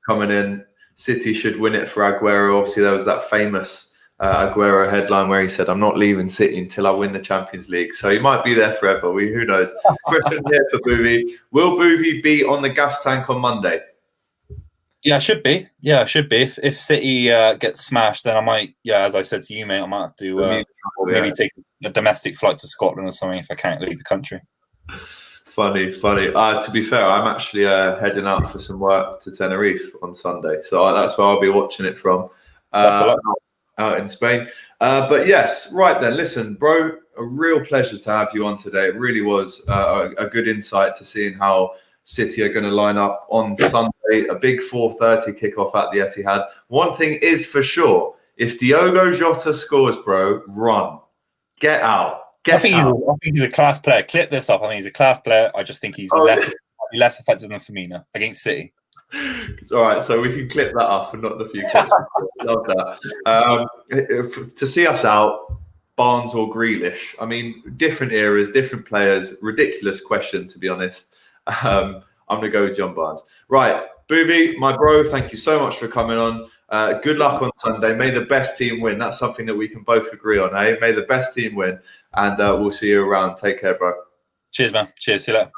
Speaker 1: coming in. City should win it for Aguero. Obviously, there was that famous Aguero headline where he said, "I'm not leaving City until I win the Champions League." So he might be there forever. Who knows? Question here for Buvey. Will Buvey be on the gas tank on Monday?
Speaker 2: Yeah, it should be. Yeah, it should be. If City gets smashed, then I might, as I said to you, mate, I might have to maybe take a domestic flight to Scotland or something if I can't leave the country.
Speaker 1: Funny. To be fair, I'm actually heading out for some work to Tenerife on Sunday. So that's where I'll be watching it from, out in Spain. But yes, right then. Listen, bro, a real pleasure to have you on today. It really was a good insight to seeing how City are going to line up on Sunday. A big 4:30 kickoff at the Etihad. One thing is for sure, if Diogo Jota scores, bro, run. Get out. I think
Speaker 2: he's a class player. Clip this up. I mean, he's a class player. I just think he's less effective than Firmino against City.
Speaker 1: It's all right. So we can clip that up and not the few clips. Love that. To see us out, Barnes or Grealish. I mean, different eras, different players. Ridiculous question, to be honest. I'm going to go with John Barnes. Right. Buvey, my bro, thank you so much for coming on. Good luck on Sunday. May the best team win. That's something that we can both agree on, eh? May the best team win. And we'll see you around. Take care, bro.
Speaker 2: Cheers, man. Cheers. See you later.